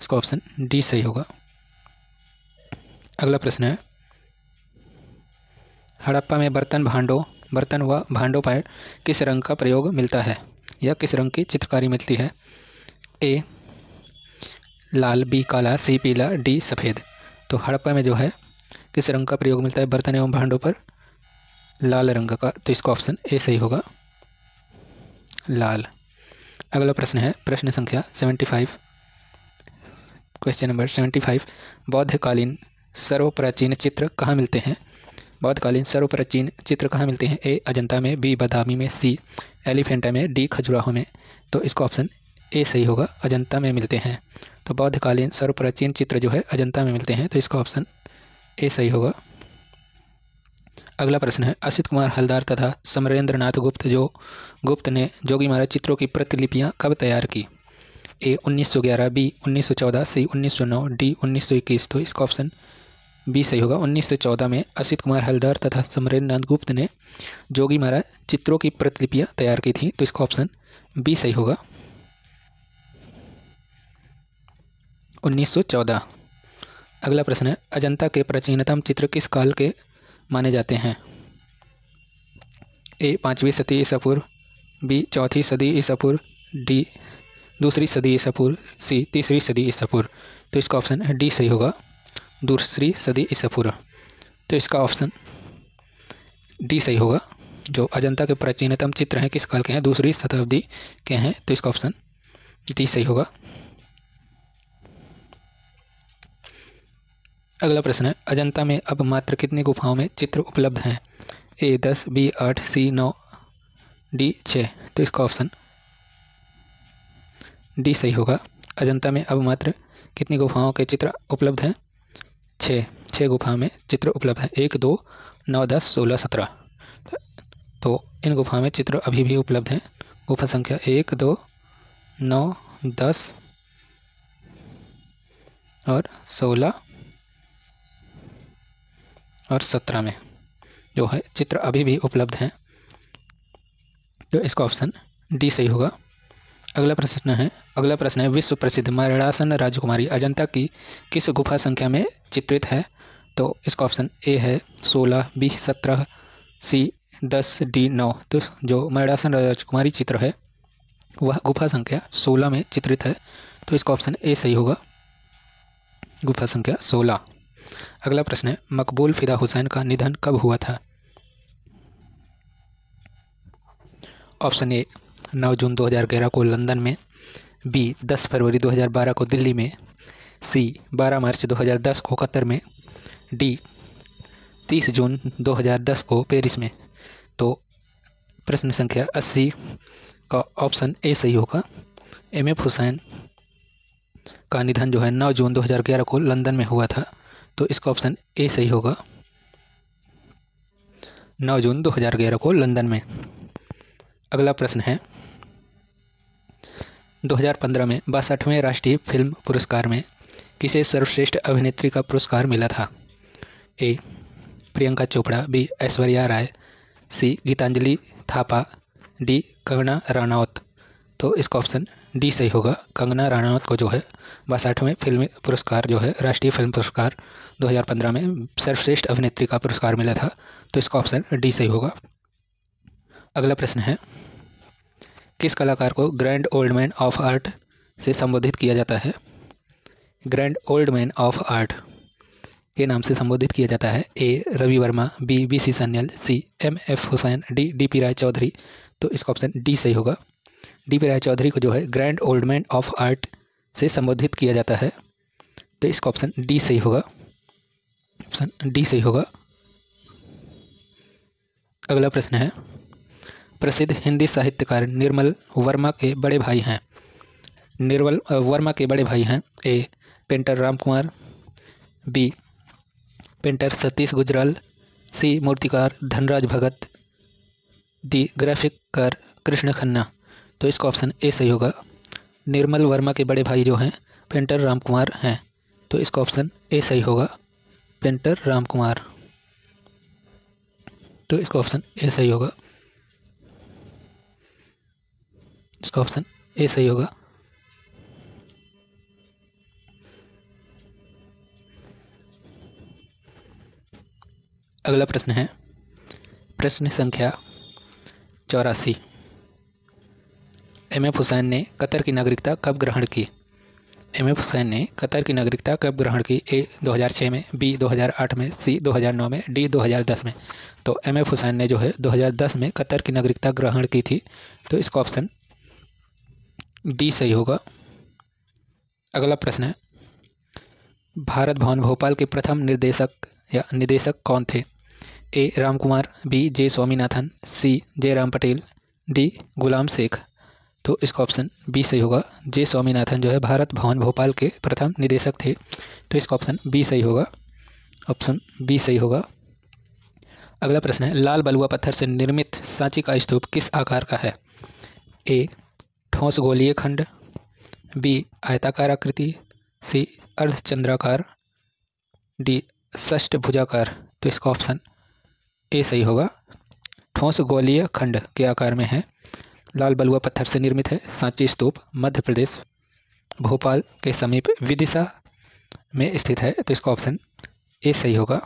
इसका ऑप्शन डी सही होगा। अगला प्रश्न है, हड़प्पा में बर्तन व भांडों पर किस रंग का प्रयोग मिलता है या किस रंग की चित्रकारी मिलती है? ए लाल, बी काला, सी पीला, डी सफ़ेद। तो हड़प्पा में जो है किस रंग का प्रयोग मिलता है बर्तन एवं भांडों पर? लाल रंग का, तो इसका ऑप्शन ए सही होगा, लाल। अगला प्रश्न है, प्रश्न संख्या 75, क्वेश्चन नंबर 75, बौद्धकालीन सर्वप्राचीन चित्र कहाँ मिलते हैं? बौद्धकालीन सर्वप्राचीन चित्र कहाँ मिलते हैं? ए अजंता में, बी बादामी में, सी एलिफेंटा में, डी खजुराहो में। तो इसका ऑप्शन ए सही होगा, अजंता में मिलते हैं। तो बौद्धकालीन सर्वप्राचीन चित्र जो है अजंता में मिलते हैं, तो इसका ऑप्शन ए सही होगा। अगला प्रश्न है, असित कुमार हलदार तथा समरेंद्रनाथ गुप्त ने जोगी महाराज चित्रों की प्रतिलिपियाँ कब तैयार की? ए 1911, बी 1914, सी 1909, डी 1921। तो इसका ऑप्शन बी सही होगा, 1914 में असित कुमार हलदार तथा समरेंद्रनाथ गुप्त ने जोगी महाराज चित्रों की प्रतिलिपियाँ तैयार की थी, तो इसका ऑप्शन बी सही होगा, 1914। अगला प्रश्न है, अजंता के प्राचीनतम चित्र किस काल के माने जाते हैं? ए 5वीं सदी ईसा पूर्व, बी 4वीं सदी ईसा पूर्व, डी 2री सदी ईसा पूर्व, सी 3री सदी ईसा पूर्व। तो इसका ऑप्शन डी सही होगा, 2री सदी ईसा पूर्व। तो इसका ऑप्शन डी सही होगा। जो अजंता के प्राचीनतम चित्र हैं किस काल के हैं? 2री शताब्दी के हैं, तो इसका ऑप्शन डी सही होगा। अगला प्रश्न है, अजंता में अब मात्र कितनी गुफाओं में चित्र उपलब्ध हैं? ए 10, बी 8, सी 9, डी 6। तो इसका ऑप्शन डी सही होगा। अजंता में अब मात्र कितनी गुफाओं के चित्र उपलब्ध हैं? 6 गुफाओं में चित्र उपलब्ध हैं, 1, 2, 9, 10, 16, 17। तो इन गुफाओं में चित्र अभी भी उपलब्ध हैं। गुफा संख्या 1, 2, 9, 10 और 16 और 17 में जो है चित्र अभी भी उपलब्ध हैं, तो इसका ऑप्शन डी सही होगा। अगला प्रश्न है, विश्व प्रसिद्ध मरड़ासन राजकुमारी अजंता की किस गुफा संख्या में चित्रित है? तो इसका ऑप्शन ए है 16, बी 17, सी 10, डी 9। तो जो मरड़ासन राजकुमारी चित्र है वह गुफा संख्या 16 में चित्रित है, तो इसका ऑप्शन ए सही होगा, गुफा संख्या 16। अगला प्रश्न है, मकबूल फिदा हुसैन का निधन कब हुआ था? ऑप्शन ए 9 जून 2011 को लंदन में, बी 10 फरवरी 2012 को दिल्ली में, सी 12 मार्च 2010 को कतर में, डी 30 जून 2010 को पेरिस में। तो प्रश्न संख्या 80 का ऑप्शन ए सही होगा। एम.एफ. हुसैन का निधन जो है 9 जून 2011 को लंदन में हुआ था, तो इसका ऑप्शन ए सही होगा, 9 जून 2011 को लंदन में। अगला प्रश्न है, 2015 में 62वें राष्ट्रीय फिल्म पुरस्कार में किसे सर्वश्रेष्ठ अभिनेत्री का पुरस्कार मिला था? ए प्रियंका चोपड़ा, बी ऐश्वर्या राय, सी गीतांजलि थापा, डी कंगना रनौत। तो इसका ऑप्शन डी सही होगा। कंगना रनावत को जो है 62वें फिल्म पुरस्कार जो है राष्ट्रीय फिल्म पुरस्कार 2015 में सर्वश्रेष्ठ अभिनेत्री का पुरस्कार मिला था, तो इसका ऑप्शन डी सही होगा। अगला प्रश्न है, किस कलाकार को grand old man of art से संबोधित किया जाता है? Grand old man of art के नाम से संबोधित किया जाता है। A Ravi Varma, B V C Sanyal, C M F Hussain, D D P Roy Chowdhury, तो इसका ऑप्शन डी सही होगा। डी पी राय चौधरी को जो है grand old man of art से संबोधित किया जाता है, तो इसका ऑप्शन डी सही होगा। ऑप्शन डी सही होगा। अगला प्रश्न है, प्रसिद्ध हिंदी साहित्यकार निर्मल वर्मा के बड़े भाई हैं। निर्मल वर्मा के बड़े भाई हैं। A painter Ram Kumar, B painter Satish Gujral, C मूर्तिकार धनराज भगत, डी ग्राफिककार कृष्ण खन्ना, तो इसका ऑप्शन ए सही होगा। निर्मल वर्मा के बड़े भाई जो हैं पेंटर राम कुमार हैं, तो इसका ऑप्शन ए सही होगा। पेंटर राम कुमार, तो इसका ऑप्शन ए सही होगा। इसका ऑप्शन ए सही होगा। अगला प्रश्न है, प्रश्न संख्या 84। एम एफ हुसैन ने कतर की नागरिकता कब ग्रहण की? एम एफ हुसैन ने कतर की नागरिकता कब ग्रहण की? ए 2006 में, बी 2008 में, सी 2009 में, डी 2010 में, तो एम एफ हुसैन ने जो है 2010 में कतर की नागरिकता ग्रहण की थी, तो इसका ऑप्शन डी सही होगा। अगला प्रश्न है, भारत भवन भोपाल के प्रथम निर्देशक या निदेशक कौन थे? ए राम कुमार, बी जे स्वामीनाथन, सी जयराम पटेल, डी गुलाम शेख, तो इसका ऑप्शन बी सही होगा। जे स्वामीनाथन जो है भारत भवन भोपाल के प्रथम निदेशक थे, तो इसका ऑप्शन बी सही होगा। ऑप्शन बी सही होगा। अगला प्रश्न है, लाल बलुआ पत्थर से निर्मित सांची का स्तूप किस आकार का है? ए ठोस गोलीय खंड, बी आयताकार आकृति, सी अर्धचंद्राकार, डी षष्ठभुजाकार, तो इसका ऑप्शन ए सही होगा। ठोस गोलीय खंड के आकार में है, लाल बलुआ पत्थर से निर्मित है सांची स्तूप, मध्य प्रदेश भोपाल के समीप विदिशा में स्थित है, तो इसका ऑप्शन ए सही होगा।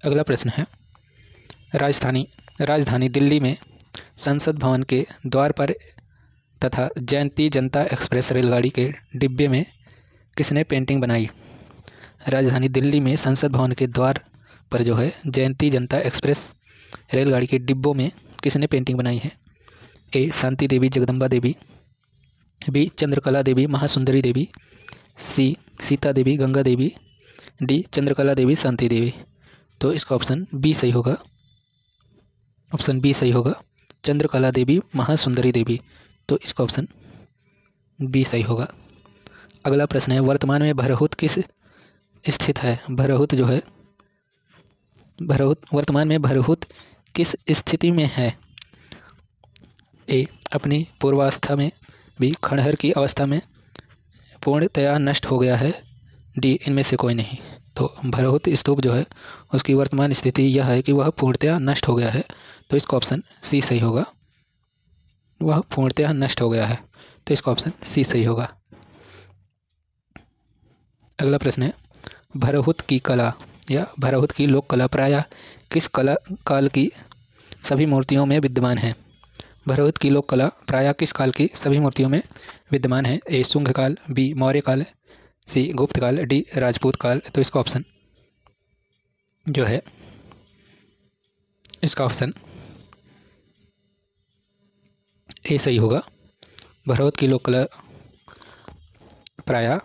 अगला प्रश्न है, राजधानी दिल्ली में संसद भवन के द्वार पर तथा जयंती जनता एक्सप्रेस रेलगाड़ी के डिब्बे में किसने पेंटिंग बनाई? राजधानी दिल्ली में संसद भवन के द्वार पर जो है जयंती जनता एक्सप्रेस रेलगाड़ी के डिब्बों में किसने पेंटिंग बनाई है? ए शांति देवी जगदम्बा देवी, बी चंद्रकला देवी महासुंदरी देवी, सी सीता देवी गंगा देवी, डी चंद्रकला देवी शांति देवी, तो इसका ऑप्शन बी सही होगा। ऑप्शन बी सही होगा, चंद्रकला देवी महासुंदरी देवी, तो इसका ऑप्शन बी सही होगा। अगला प्रश्न है, वर्तमान में भरहुत किस स्थित है? भरहुत जो है वर्तमान में भरहुत किस स्थिति में है? ए अपनी पूर्वावस्था में, बी खंडहर की अवस्था में, पूर्णतया नष्ट हो गया है, डी इनमें से कोई नहीं। तो भरहुत स्तूप जो है उसकी वर्तमान स्थिति यह है कि वह पूर्णतया नष्ट हो गया है, तो इसका ऑप्शन सी सही होगा। वह पूर्णतया नष्ट हो गया है, तो इसका ऑप्शन सी सही होगा। अगला प्रश्न है, भरहुत की कला या भरहुत की लोक कला प्रायः किस कला काल की सभी मूर्तियों में विद्यमान है? भरहुत की लोक कला प्रायः किस काल की सभी मूर्तियों में विद्यमान है? ए शुंग काल, बी मौर्य काल, सी गुप्त काल, डी राजपूत काल, तो इसका ऑप्शन जो है इसका ऑप्शन ए सही होगा। भरहुत की लोक कला प्रायः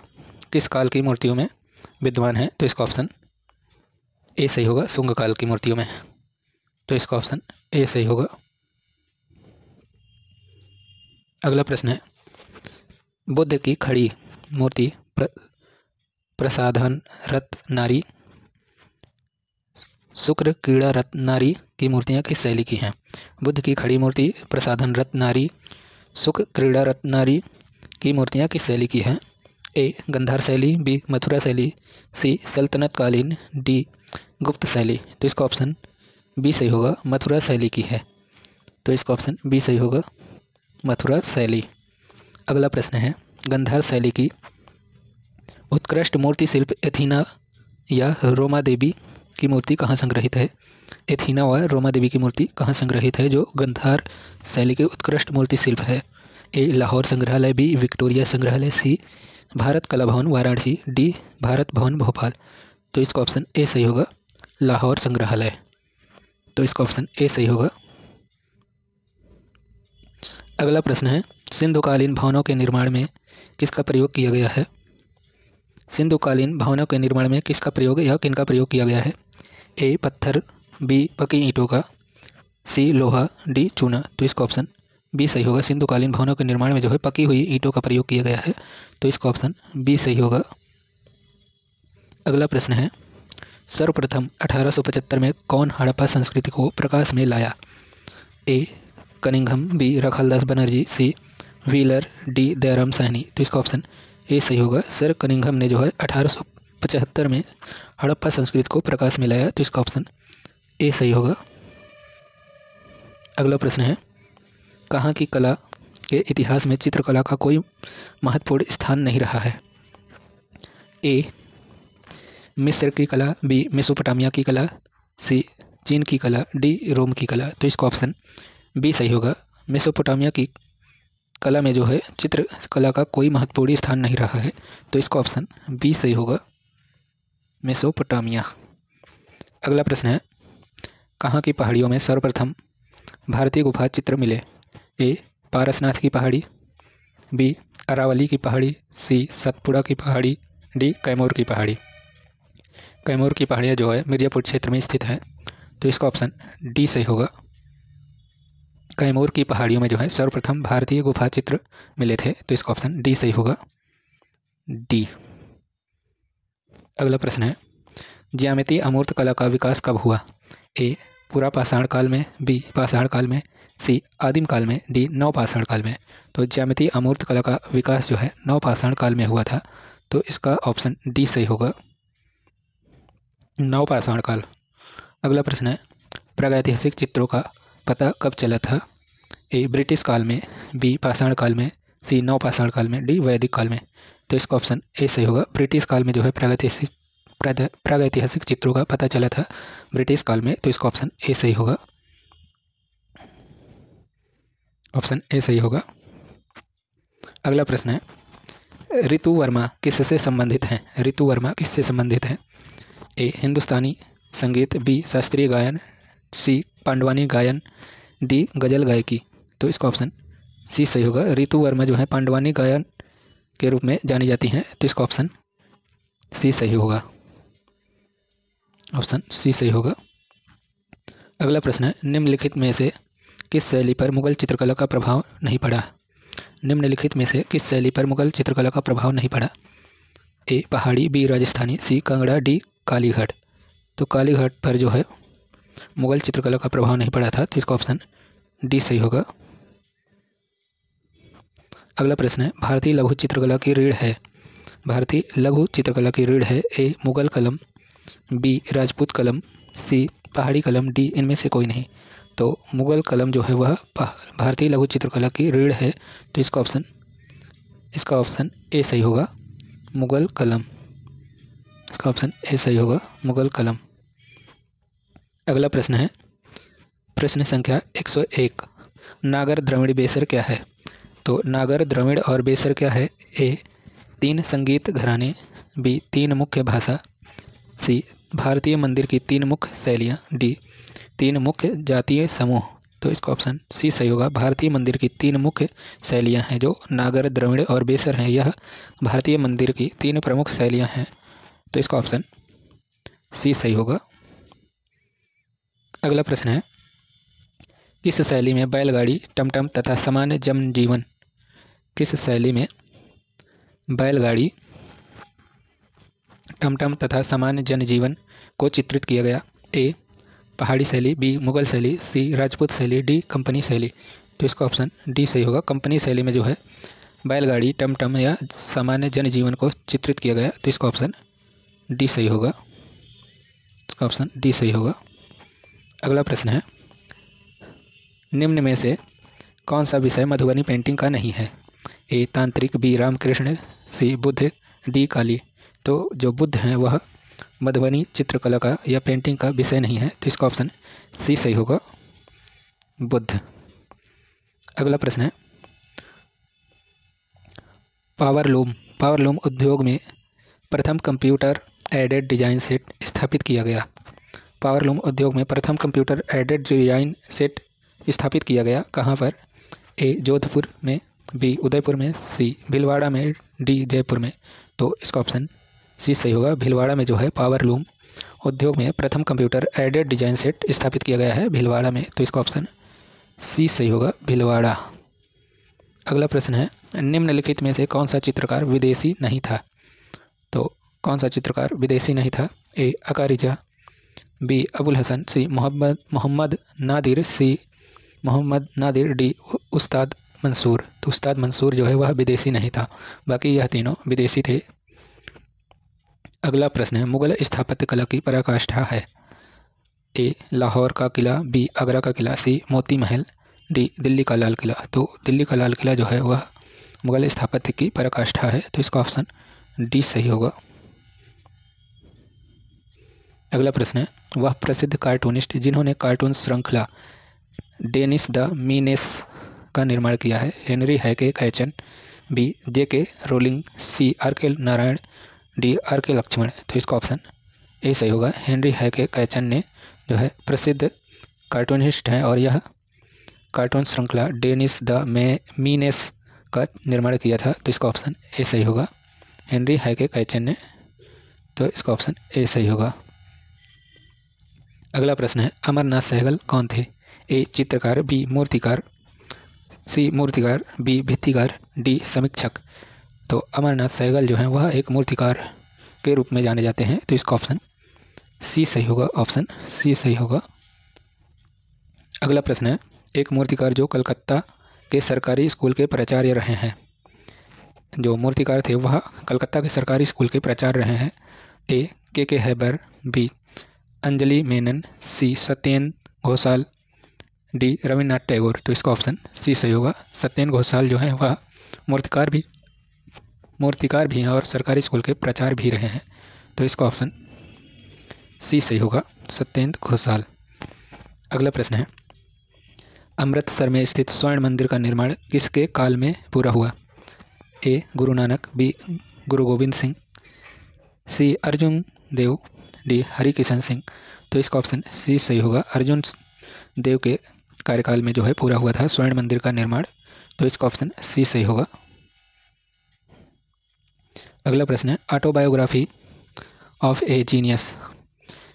किस काल की मूर्तियों में विद्यमान है? तो इसका ऑप्शन ए सही होगा, शुंग काल की मूर्तियों में, तो इसका ऑप्शन ए सही होगा। अगला प्रश्न है, बुद्ध की खड़ी मूर्ति प्रसाधन रत नारी, शुक्र क्रीड़ा रत नारी की मूर्तियाँ किस शैली की हैं? बुद्ध की खड़ी मूर्ति प्रसाधन रत नारी, शुक्र क्रीड़ा रत नारी की मूर्तियाँ किस शैली की हैं? ए गंधार शैली, बी मथुरा शैली, सी सल्तनत कालीन, डी गुप्त शैली, तो इसका ऑप्शन बी सही होगा, मथुरा शैली की है, तो इसका ऑप्शन बी सही होगा। मथुरा शैली। अगला प्रश्न है, गंधार शैली की उत्कृष्ट मूर्ति शिल्प एथीना या रोमा देवी की मूर्ति कहाँ संग्रहित है? एथीना व रोमा देवी की मूर्ति कहाँ संग्रहित है जो गंधार शैली के उत्कृष्ट मूर्ति शिल्प है? ए लाहौर संग्रहालय, बी विक्टोरिया संग्रहालय, सी भारत कला भवन वाराणसी, डी भारत भवन भोपाल। तो इसका ऑप्शन ए सही होगा, लाहौर संग्रहालय। तो इसका ऑप्शन ए सही होगा। अगला प्रश्न है, सिंधुकालीन भवनों के निर्माण में किसका प्रयोग किया गया है? सिंधुकालीन भवनों के निर्माण में किसका प्रयोग या किनका प्रयोग किया गया है? ए पत्थर, बी पकी ईंटों का, सी लोहा, डी चूना। तो इसका ऑप्शन बी सही होगा। सिंधुकालीन भवनों के निर्माण में जो है पकी हुई ईंटों का प्रयोग किया गया है। तो इसका ऑप्शन बी सही होगा। अगला प्रश्न है, सर्वप्रथम 1875 में कौन हड़प्पा संस्कृति को प्रकाश में लाया? ए कनिंघम, बी रखालदास बनर्जी, सी व्हीलर, डी दयाराम साहनी। तो इसका ऑप्शन ए सही होगा। सर कनिंघम ने जो है 1875 में हड़प्पा संस्कृति को प्रकाश में लाया। तो इसका ऑप्शन ए सही होगा। अगला प्रश्न है, कहाँ की कला के इतिहास में चित्रकला का कोई महत्वपूर्ण स्थान नहीं रहा है? ए मिस्र की कला, बी मेसोपोटामिया की कला, सी चीन की कला, डी रोम की कला। तो इसका ऑप्शन बी सही होगा। मेसोपोटामिया की कला में जो है चित्रकला का कोई महत्वपूर्ण स्थान नहीं रहा है। तो इसका ऑप्शन बी सही होगा, मेसोपोटामिया। अगला प्रश्न है, कहाँ की पहाड़ियों में सर्वप्रथम भारतीय गुफा चित्र मिले? ए पारसनाथ की पहाड़ी, बी अरावली की पहाड़ी, सी सतपुड़ा की पहाड़ी, डी कैमूर की पहाड़ी। कैमूर की पहाड़ियाँ जो है मिर्जापुर क्षेत्र में स्थित हैं। तो इसका ऑप्शन डी सही होगा। कैमूर की पहाड़ियों में जो है सर्वप्रथम भारतीय गुफा चित्र मिले थे। तो इसका ऑप्शन डी सही होगा, डी। अगला प्रश्न है, ज्यामितीय अमूर्त कला का विकास कब हुआ? ए पूरा पाषाण काल में, बी पाषाण काल में, सी आदिम काल में, डी नवपाषाण काल में। तो ज्यामितीय अमूर्त कला का विकास जो है नवपाषाण काल में हुआ था। तो इसका ऑप्शन डी सही होगा, नवपाषाण काल। अगला प्रश्न है, प्रागैतिहासिक चित्रों का पता कब चला था? ए ब्रिटिश काल में, बी पाषाण काल में, सी नवपाषाण काल में, डी वैदिक काल में। तो इसका ऑप्शन ए सही होगा। ब्रिटिश काल में जो है प्रागैतिहासिक चित्रों का पता चला था ब्रिटिश काल में। तो इसका ऑप्शन ए सही होगा, ऑप्शन ए सही होगा। अगला प्रश्न है, ऋतु वर्मा किससे संबंधित हैं? ऋतु वर्मा किससे संबंधित हैं? ए हिंदुस्तानी संगीत, बी शास्त्रीय गायन, सी पांडवानी गायन, डी गजल गायकी। तो इसका ऑप्शन सी सही होगा। ऋतु वर्मा जो है पांडवानी गायन के रूप में जानी जाती हैं। तो इसका ऑप्शन सी सही होगा, ऑप्शन सी सही होगा। अगला प्रश्न है, निम्नलिखित में से किस शैली पर मुगल चित्रकला का प्रभाव नहीं पड़ा? निम्नलिखित में से किस शैली पर मुगल चित्रकला का प्रभाव नहीं पड़ा? ए पहाड़ी, बी राजस्थानी, सी कांगड़ा, डी कालीघाट। तो कालीघाट पर जो है मुगल चित्रकला का प्रभाव नहीं पड़ा था। तो इसका ऑप्शन डी सही होगा। अगला प्रश्न है, भारतीय लघु चित्रकला की रीढ़ है? भारतीय लघु चित्रकला की रीढ़ है ए मुगल कलम, बी राजपूत कलम, सी पहाड़ी कलम, डी इनमें से कोई नहीं। तो मुगल कलम जो है वह भारतीय लघु चित्रकला की रीढ़ है। तो इसका ऑप्शन ए सही होगा, मुगल कलम। इसका ऑप्शन ए सही होगा, मुगल कलम। अगला प्रश्न है, प्रश्न संख्या 101, नागर द्रविड़ बेसर क्या है? तो नागर द्रविड़ और बेसर क्या है? ए 3 संगीत घराने, बी 3 मुख्य भाषा, सी भारतीय मंदिर की 3 मुख्य शैलियाँ, डी 3 मुख्य जातीय समूह। तो इसका ऑप्शन सी सही होगा। भारतीय मंदिर की 3 मुख्य शैलियाँ हैं जो नागर द्रविड़ और बेसर हैं, यह भारतीय मंदिर की 3 प्रमुख शैलियाँ हैं। तो इसका ऑप्शन सी सही होगा। अगला प्रश्न है, किस शैली में बैलगाड़ी, टमटम तथा सामान्य जनजीवन, किस शैली में बैलगाड़ी, टमटम तथा सामान्य जनजीवन को चित्रित किया गया? ए पहाड़ी शैली, बी मुगल शैली, सी राजपूत शैली, डी कंपनी शैली। तो इसका ऑप्शन डी सही होगा। कंपनी शैली में जो है बैलगाड़ी, टमटम या सामान्य जनजीवन को चित्रित किया गया। तो इसका ऑप्शन डी सही होगा, इसका ऑप्शन डी सही होगा। अगला प्रश्न है, निम्न में से कौन सा विषय मधुबनी पेंटिंग का नहीं है? ए तांत्रिक, बी रामकृष्ण, सी बुद्ध, डी काली। तो जो बुद्ध हैं वह मधुबनी चित्रकला का या पेंटिंग का विषय नहीं है, तो इसका ऑप्शन सी सही होगा, बुद्ध। अगला प्रश्न है पावरलूम उद्योग में प्रथम कंप्यूटर एडेड डिजाइन सेट स्थापित किया गया। पावरलूम उद्योग में प्रथम कंप्यूटर एडेड डिजाइन सेट स्थापित किया गया कहाँ पर? ए जोधपुर में, बी उदयपुर में, सी भीलवाड़ा में, डी जयपुर में। तो इसका ऑप्शन सी सही होगा, भीलवाड़ा में जो है पावरलूम उद्योग में प्रथम कंप्यूटर एडेड डिजाइन सेट स्थापित किया गया है भीलवाड़ा में, तो इसका ऑप्शन सी सही होगा, भीलवाड़ा। अगला प्रश्न है निम्नलिखित में से कौन सा चित्रकार विदेशी नहीं था? तो कौन सा चित्रकार विदेशी नहीं था? ए अकारिजा, बी अबुल हसन, सी मोहम्मद नादिर, सी मोहम्मद नादिर, डी उस्ताद मंसूर। तो उस्ताद मंसूर जो है वह विदेशी नहीं था, बाकी यह तीनों विदेशी थे। अगला प्रश्न है मुगल स्थापत्य कला की पराकाष्ठा है। ए लाहौर का किला, बी आगरा का किला, सी मोती महल, डी दिल्ली का लाल किला। तो दिल्ली का लाल किला जो है वह मुगल स्थापत्य की पराकाष्ठा है, तो इसका ऑप्शन डी सही होगा। अगला प्रश्न है वह प्रसिद्ध कार्टूनिस्ट जिन्होंने कार्टून श्रृंखला डेनिस द मीनेस का निर्माण किया है। हेनरी हैके कैचन, B J K Rowling, C R K. Narayan, D R K. Laxman. तो इसका ऑप्शन ए सही होगा, हेनरी हैके कैचन ने जो है प्रसिद्ध कार्टूनिस्ट हैं और यह कार्टून श्रृंखला डेनिस द मीनेस का निर्माण किया था, तो इसका ऑप्शन ए सही होगा, हेनरी हैके कैचन ने। तो इसका ऑप्शन ए सही होगा। अगला प्रश्न है अमरनाथ सहगल कौन थे? ए चित्रकार, बी मूर्तिकार, सी मूर्तिकार, बी भित्तिकार, डी समीक्षक। तो अमरनाथ सहगल जो हैं वह एक मूर्तिकार के रूप में जाने जाते हैं, तो इसका ऑप्शन सी सही होगा, ऑप्शन सी सही होगा। अगला प्रश्न है एक मूर्तिकार जो कलकत्ता के सरकारी स्कूल के प्राचार्य रहे हैं। जो मूर्तिकार थे वह कलकत्ता के सरकारी स्कूल के प्राचार्य रहे हैं। ए के हैबर, बी अंजलि मेनन, सी सत्येंद्र घोषाल, डी रविन्द्रनाथ टैगोर। तो इसका ऑप्शन सी सही होगा, सत्येंद्र घोषाल जो हैं वह मूर्तिकार भी हैं और सरकारी स्कूल के प्राचार्य भी रहे हैं, तो इसका ऑप्शन सी सही होगा, सत्येंद्र घोषाल। अगला प्रश्न है अमृतसर में स्थित स्वर्ण मंदिर का निर्माण किसके काल में पूरा हुआ? ए गुरु नानक, बी गुरु गोविंद सिंह, सी अर्जुन देव, डी हरिकिशन सिंह। तो इसका ऑप्शन सी सही होगा, अर्जुन देव के कार्यकाल में जो है पूरा हुआ था स्वर्ण मंदिर का निर्माण, तो इसका ऑप्शन सी सही होगा। अगला प्रश्न है ऑटोबायोग्राफी ऑफ ए जीनियस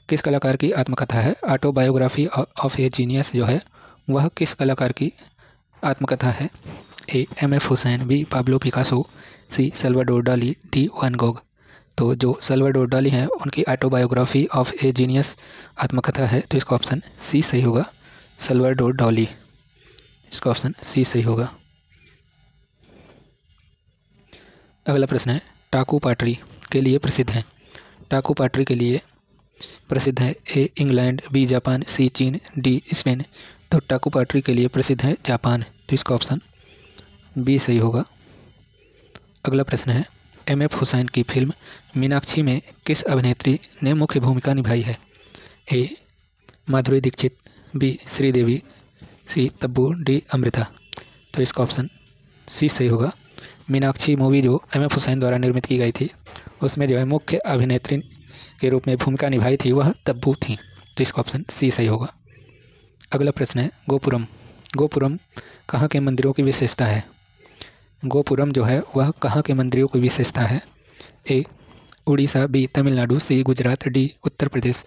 किस कलाकार की आत्मकथा है? ऑटोबायोग्राफी ऑफ ए जीनियस जो है वह किस कलाकार की आत्मकथा है? A M F. Hussain, B Pablo Picasso, C Salvador Dali, D Van Gogh. तो जो सल्वाडोर डाली हैं उनकी ऑटोबायोग्राफी ऑफ ए जीनियस आत्मकथा है, तो इसका ऑप्शन सी सही होगा, सल्वाडोर डाली। इसका ऑप्शन सी सही होगा। अगला प्रश्न है टाकू पाटरी के लिए प्रसिद्ध हैं। टाकू पाटरी के लिए प्रसिद्ध है ए इंग्लैंड, बी जापान, सी चीन, डी स्पेन। तो टाकू पाटरी के लिए प्रसिद्ध है जापान, तो इसका ऑप्शन बी सही होगा। अगला प्रश्न है एम.एफ. हुसैन की फिल्म मीनाक्षी में किस अभिनेत्री ने मुख्य भूमिका निभाई है? ए माधुरी दीक्षित, बी श्रीदेवी, सी तब्बू, डी अमृता। तो इसका ऑप्शन सी सही होगा। मीनाक्षी मूवी जो एम.एफ. हुसैन द्वारा निर्मित की गई थी उसमें जो है मुख्य अभिनेत्री के रूप में भूमिका निभाई थी वह तब्बू थी, तो इसका ऑप्शन सी सही होगा। अगला प्रश्न है गोपुरम कहाँ के मंदिरों की विशेषता है? गोपुरम जो है वह कहाँ के मंदिरों की विशेषता है? ए उड़ीसा, बी तमिलनाडु, सी गुजरात, डी उत्तर प्रदेश।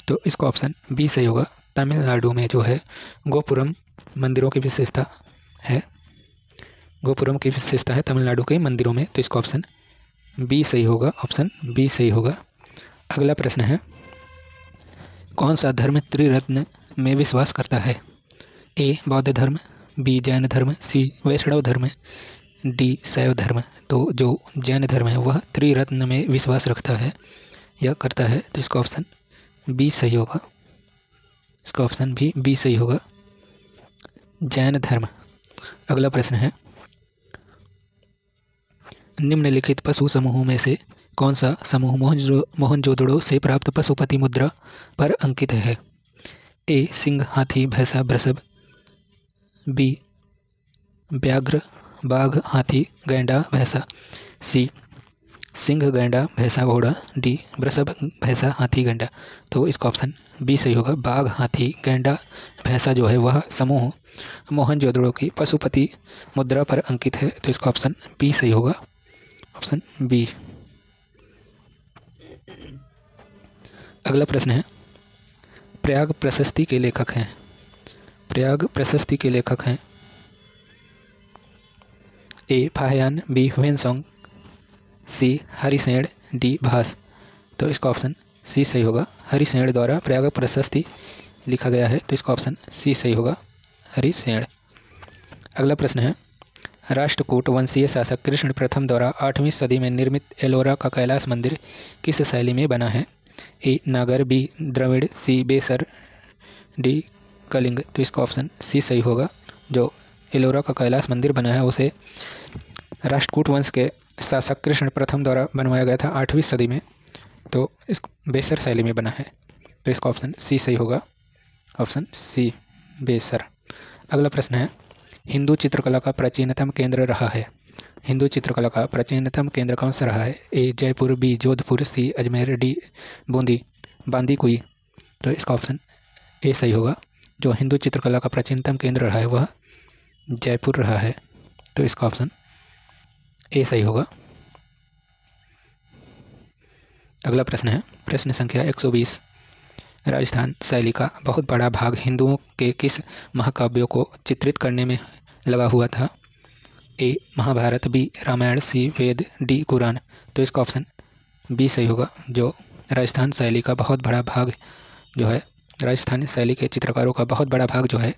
तो इसका ऑप्शन बी सही होगा, तमिलनाडु में जो है गोपुरम मंदिरों की विशेषता है, गोपुरम की विशेषता है तमिलनाडु के मंदिरों में, तो इसका ऑप्शन बी सही होगा, ऑप्शन बी सही होगा। अगला प्रश्न है कौन सा धर्म त्रिरत्न में विश्वास करता है? ए बौद्ध धर्म, बी जैन धर्म, सी वैष्णव धर्म, डी शैव धर्म। तो जो जैन धर्म है वह त्रिरत्न में विश्वास रखता है या करता है, तो इसका ऑप्शन बी सही होगा, इसका ऑप्शन भी बी सही होगा, जैन धर्म। अगला प्रश्न है, निम्नलिखित पशु समूहों में से कौन सा समूह मोहनजोदड़ो से प्राप्त पशुपति मुद्रा पर अंकित है? ए सिंह, हाथी, भैंसा, वृषभ। बी व्याघ्र, बाघ, हाथी, गैंडा, भैंसा। सी सिंह, गैंडा, भैंसा, घोड़ा। डी वृषभ, भैंसा, हाथी, गैंडा। तो इसका ऑप्शन बी सही होगा। बाघ, हाथी, गैंडा, भैंसा जो है वह समूह मोहनजोदड़ो की पशुपति मुद्रा पर अंकित है। तो इसका ऑप्शन बी सही होगा, ऑप्शन बी। अगला प्रश्न है, प्रयाग प्रशस्ति के लेखक हैं। प्रयाग प्रशस्ति के लेखक हैं ए फाहियान, बी ह्वेनसोंग, सी हरिसेन, डी भास। तो इसका ऑप्शन सी सही होगा। हरिसेन द्वारा प्रयाग प्रशस्ति लिखा गया है, तो इसका ऑप्शन सी सही होगा, हरिसेन। अगला प्रश्न है, राष्ट्रकूट वंशीय शासक कृष्ण प्रथम द्वारा 8वीं सदी में निर्मित एलोरा का कैलाश मंदिर किस शैली में बना है? ए नागर, बी द्रविड़, सी बेसर, डी कलिंग। तो इसका ऑप्शन सी सही होगा। जो एलोरा का कैलाश मंदिर बना है उसे राष्ट्रकूट वंश के शासक कृष्ण प्रथम द्वारा बनवाया गया था 8वीं सदी में, तो इस बेसर शैली में बना है। तो इसका ऑप्शन सी सही होगा, ऑप्शन सी बेसर। अगला प्रश्न है, हिंदू चित्रकला का प्राचीनतम केंद्र रहा है। हिंदू चित्रकला का प्राचीनतम केंद्र कौन सा रहा है? ए जयपुर, बी जोधपुर, सी अजमेर, डी बांदीकुई। तो इसका ऑप्शन ए सही होगा। जो हिंदू चित्रकला का प्राचीनतम केंद्र रहा है वह जयपुर रहा है, तो इसका ऑप्शन ए सही होगा। अगला प्रश्न है, प्रश्न संख्या 120, राजस्थान शैली का बहुत बड़ा भाग हिंदुओं के किस महाकाव्यों को चित्रित करने में लगा हुआ था? ए महाभारत, बी रामायण, सी वेद, डी कुरान। तो इसका ऑप्शन बी सही होगा। जो राजस्थान शैली का बहुत बड़ा भाग जो है, राजस्थानी शैली के चित्रकारों का बहुत बड़ा भाग जो है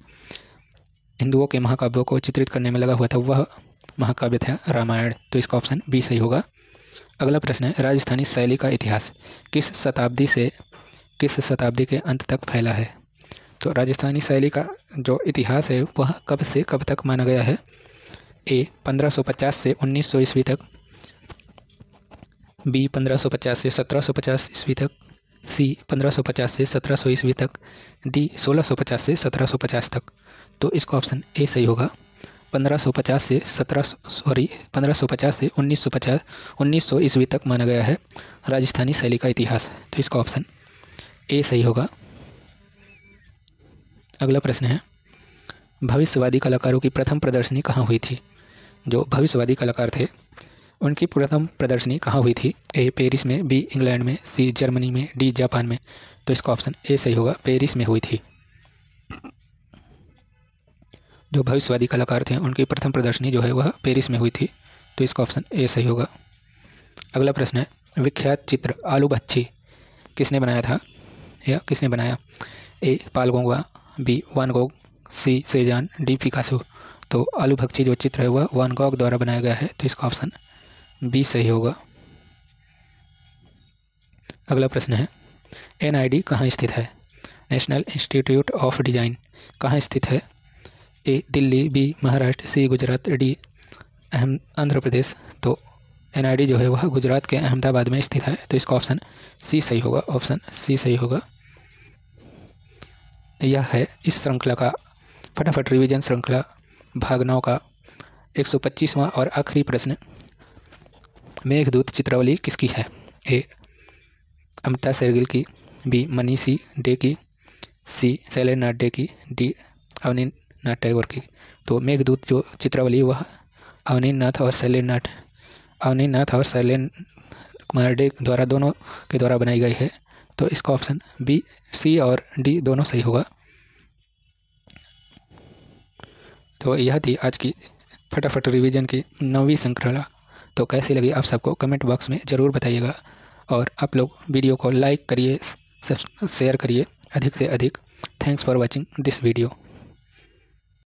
हिंदुओं के महाकाव्यों को चित्रित करने में लगा हुआ था, वह महाकाव्य था रामायण। तो इसका ऑप्शन बी सही होगा। अगला प्रश्न है, राजस्थानी शैली का इतिहास किस शताब्दी के अंत तक फैला है? तो राजस्थानी शैली का जो इतिहास है वह कब से कब तक माना गया है? ए 1550 से 1900 ईस्वी तक, बी 1550 से 1750 ईस्वी तक, सी 1550 से 1700 ईस्वी तक, डी 1650 से 1750 तक। तो इसका ऑप्शन ए सही होगा। 1550 से 1900 ईस्वी तक माना गया है राजस्थानी शैली का इतिहास, तो इसका ऑप्शन ए सही होगा। अगला प्रश्न है, भविष्यवादी कलाकारों की प्रथम प्रदर्शनी कहाँ हुई थी? जो भविष्यवादी कलाकार थे उनकी प्रथम प्रदर्शनी कहाँ हुई थी? ए पेरिस में, बी इंग्लैंड में, सी जर्मनी में, डी जापान में। तो इसका ऑप्शन ए सही होगा, पेरिस में हुई थी। जो भविष्यवादी कलाकार थे उनकी प्रथम प्रदर्शनी जो है वह पेरिस में हुई थी, तो इसका ऑप्शन ए सही होगा। अगला प्रश्न है, विख्यात चित्र आलू बच्ची किसने बनाया था या किसने बनाया? ए पाल गोंगा, बी वान गोग, सी सेजान, डी पिकासो। तो आलू भक्षी जो चित्र है वह वान गॉग द्वारा बनाया गया है, तो इसका ऑप्शन बी सही होगा। अगला प्रश्न है, NID कहाँ स्थित है? नेशनल इंस्टीट्यूट ऑफ डिज़ाइन कहाँ स्थित है? ए दिल्ली, बी महाराष्ट्र, सी गुजरात, डी आंध्र प्रदेश। तो NID जो है वह गुजरात के अहमदाबाद में स्थित है, तो इसका ऑप्शन सी सही होगा, ऑप्शन सी सही होगा। यह है इस श्रृंखला का फटाफट रिवीजन श्रृंखला भाग 9 का 125वां और आखिरी प्रश्न। मेघदूत चित्रावली किसकी है? ए अमृता शेरगिल की, बी मनीषी डे की, सी शैलेंद्रनाथ डे की, डी अवनीनाथ टैगोर की। तो मेघदूत जो चित्रावली वह अवनीनाथ और शैलेंद्र कुमार डे द्वारा दोनों के द्वारा बनाई गई है, तो इसका ऑप्शन बी, सी और डी दोनों सही होगा। तो यह थी आज की फटाफट रिवीजन की 9वीं श्रृंखला। तो कैसी लगी आप सबको कमेंट बॉक्स में ज़रूर बताइएगा, और आप लोग वीडियो को लाइक करिए, शेयर करिए अधिक से अधिक। Thanks for watching this video.